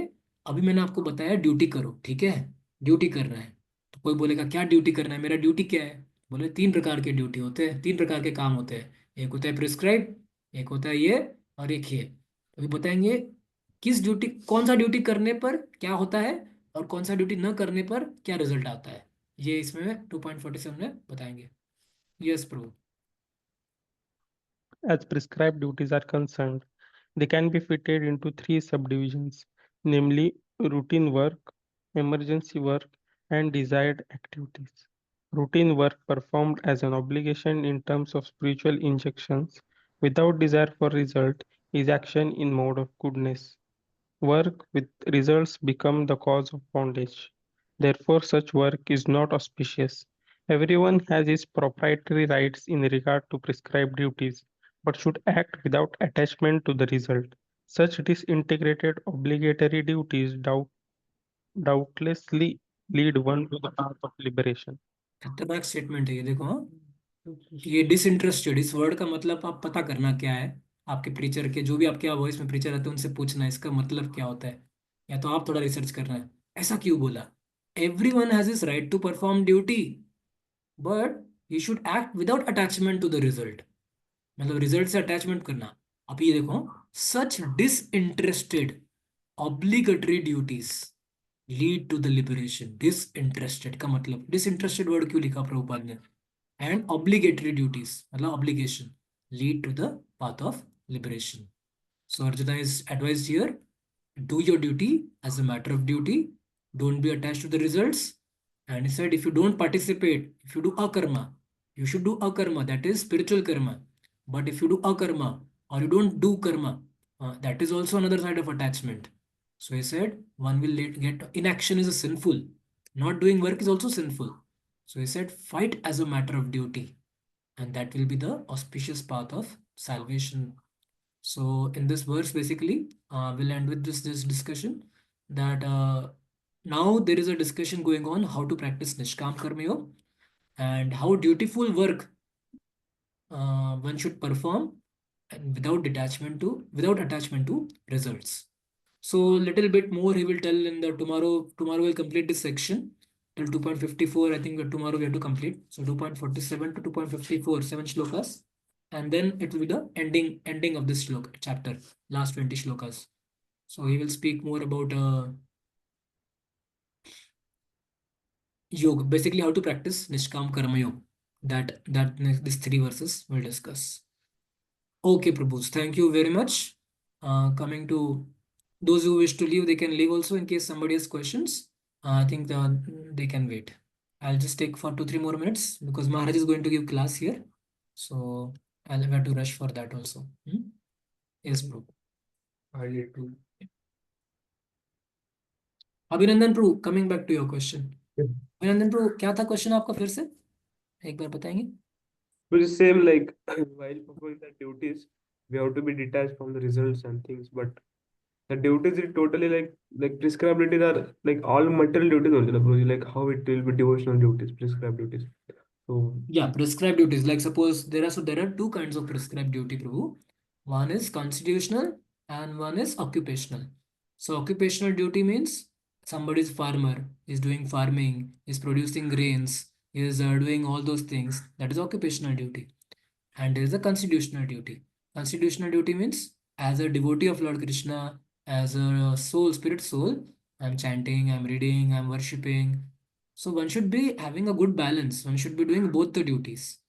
अभी मैंने आपको बताया ड्यूटी करो, ठीक है, ड्यूटी करना है। तो कोई बोलेगा क्या ड्यूटी करना है, मेरा ड्यूटी क्या है? बोले 3 प्रकार के ड्यूटी होते हैं, 3 प्रकार के काम होते हैं। एक होता है प्रिस्क्राइब, एक होता है ये, और एक ये। अभी बताएंगे किस ड्यूटी, कौन सा ड्यूटी करने पर क्या होता है और कौन सा ड्यूटी न करने पर क्या रिजल्ट आता है। ये इसमें 2.47 में बताएंगे। Yes Prabhu.
as prescribed duties are concerned, they can be fitted into 3 subdivisions, namely routine work, emergency work, and desired activities. Routine work performed as an obligation in terms of spiritual injunctions without desire for result is action in mode of goodness. Work with results become the cause of bondage. Therefore, such work is not auspicious. Everyone has his proprietary rights in regard to prescribed duties, but should act without attachment to the result. Such disintegrated obligatory duties doubtlessly lead one to the path of liberation.
खतरनाक statement है ये, देखो हाँ। ये disinterested, इस word का मतलब आप पता करना क्या है। आपके प्रीचर के, जो भी आपके वॉइस में प्रीचर रहते हैं, उनसे पूछना है इसका मतलब क्या होता है, या तो आप थोड़ा रिसर्च करना है ऐसा क्यों बोला। Everyone has is right to perform duty, but you should act without attachment to the result. मतलब रिजल्ट से अटैचमेंट करना। अब ये देखो, such disinterested obligatory duties lead to the liberation. Disinterested का मतलब, डिसइंटरेस्टेड वर्ड क्यों लिखा प्रभुपाद ने, and obligatory duties मतलब obligation lead to the path of liberation. So Arjuna is advised here, do your duty as a matter of duty, don't be attached to the results. And he said, if you don't participate, if you do akarma, you should do akarma, that is spiritual karma. But if you do akarma or you don't do karma, that is also another side of attachment. So he said, one will get inaction is a sinful, not doing work is also sinful. So he said, fight as a matter of duty, and that will be the auspicious path of salvation. So in this verse, basically, we'll end with this discussion that now there is a discussion going on how to practice Nishkam Karma Yoga and how dutiful work one should perform and without attachment to results. So little bit more he will tell in the tomorrow. Tomorrow we'll complete this section till 2.54. I think that tomorrow we have to complete. So 2.47 to 2.54, 7 shlokas. And then it will be the ending of this shloka chapter, last 20 shlokas. So he will speak more about yoga, basically how to practice Nishkam Karma Yoga. These 3 verses we'll discuss. Okay, Prabhus, thank you very much. Coming to those who wish to leave, they can leave also in case somebody has questions. I think they can wait. I'll just take for 2-3 more minutes because Maharaj is going to give class here. So I'll have to rush for that also. Yes, Prabhu.
I need to.
Abhinandan Prabhu, coming back to your question. Abhinandan Prabhu, क्या था question आपका फिर से? एक बार बताएंगे?
Which is same like while performing the duties, we have to be detached from the results and things. But the duties is totally like prescribed duties are like all material duties only, like how it will be devotional duties, prescribed duties. So
yeah, prescribed duties. Like suppose there are 2 kinds of prescribed duty, Prabhu. One is constitutional and one is occupational. So occupational duty means somebody is farmer, is doing farming, is producing grains, is doing all those things. That is occupational duty. And there is a constitutional duty. Constitutional duty means as a devotee of Lord Krishna, as a spirit soul, I'm chanting, I'm reading, I'm worshipping. So one should be having a good balance. One should be doing both the duties.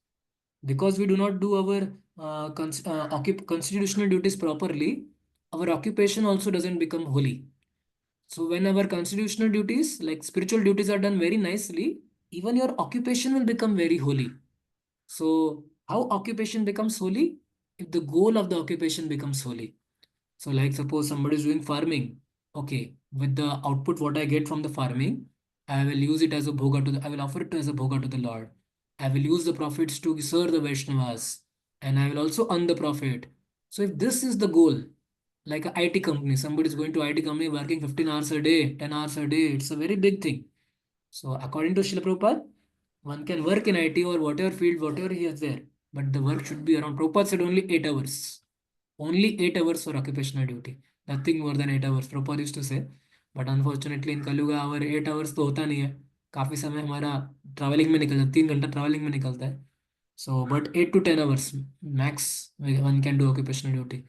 Because we do not do our constitutional duties properly, our occupation also doesn't become holy. So when our constitutional duties, like spiritual duties, are done very nicely, even your occupation will become very holy. So how occupation becomes holy? If the goal of the occupation becomes holy. So like suppose somebody is doing farming. Okay, with the output what I get from the farming, I will use it as a bhoga I will offer it as a bhoga to the Lord. I will use the profits to serve the Vaishnavas, and I will also earn the profit. So if this is the goal, like a IT company, somebody is going to IT company working 15 hours a day, 10 hours a day, it's a very big thing. So according to Srila Prabhupada, one can work in IT or whatever field, whatever he is there, but the work should be around. Prabhupada said only 8 hours. Only 8 hours for occupational duty. Nothing more than 8 hours. Prabhupada used to say. But unfortunately in Kalyuga our 8 hours तो होता नहीं है. काफ़ी समय हमारा travelling में निकल जाता है. 3 घंटा ट्रैवलिंग में निकलता है. So but 8 to 10 hours max one can do occupational duty.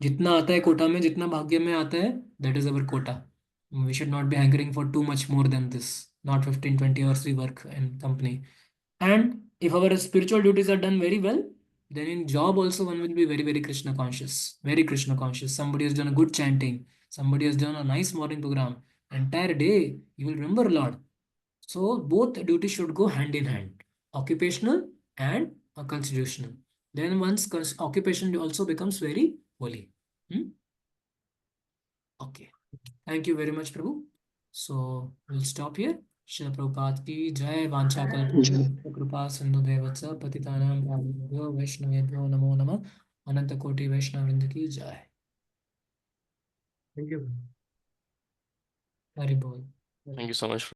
जितना आता है कोटा में, जितना भाग्य में आता है, that is our quota. We should not be hankering for too much more than this. Not 15-20 hours we work in company. And if our spiritual duties are done very well, then in job also one will be very, very Krishna conscious. Very Krishna conscious. Somebody has done a good chanting. Somebody has done a nice morning program. entire day you will remember Lord. So both duties should go hand in hand, occupational and constitutional. Then once occupation also becomes very holy. Okay. Thank you very much, Prabhu. So we'll stop here. Shila Prabhupada ki jai, vancha kalpa kripa sindhu devatsa patitanam bhavibhyo vaishnavebhyo namo namah. Ananta koti Vaishnav vrinda ki jai.
Thank you.
Hari bol.
Thank you so much.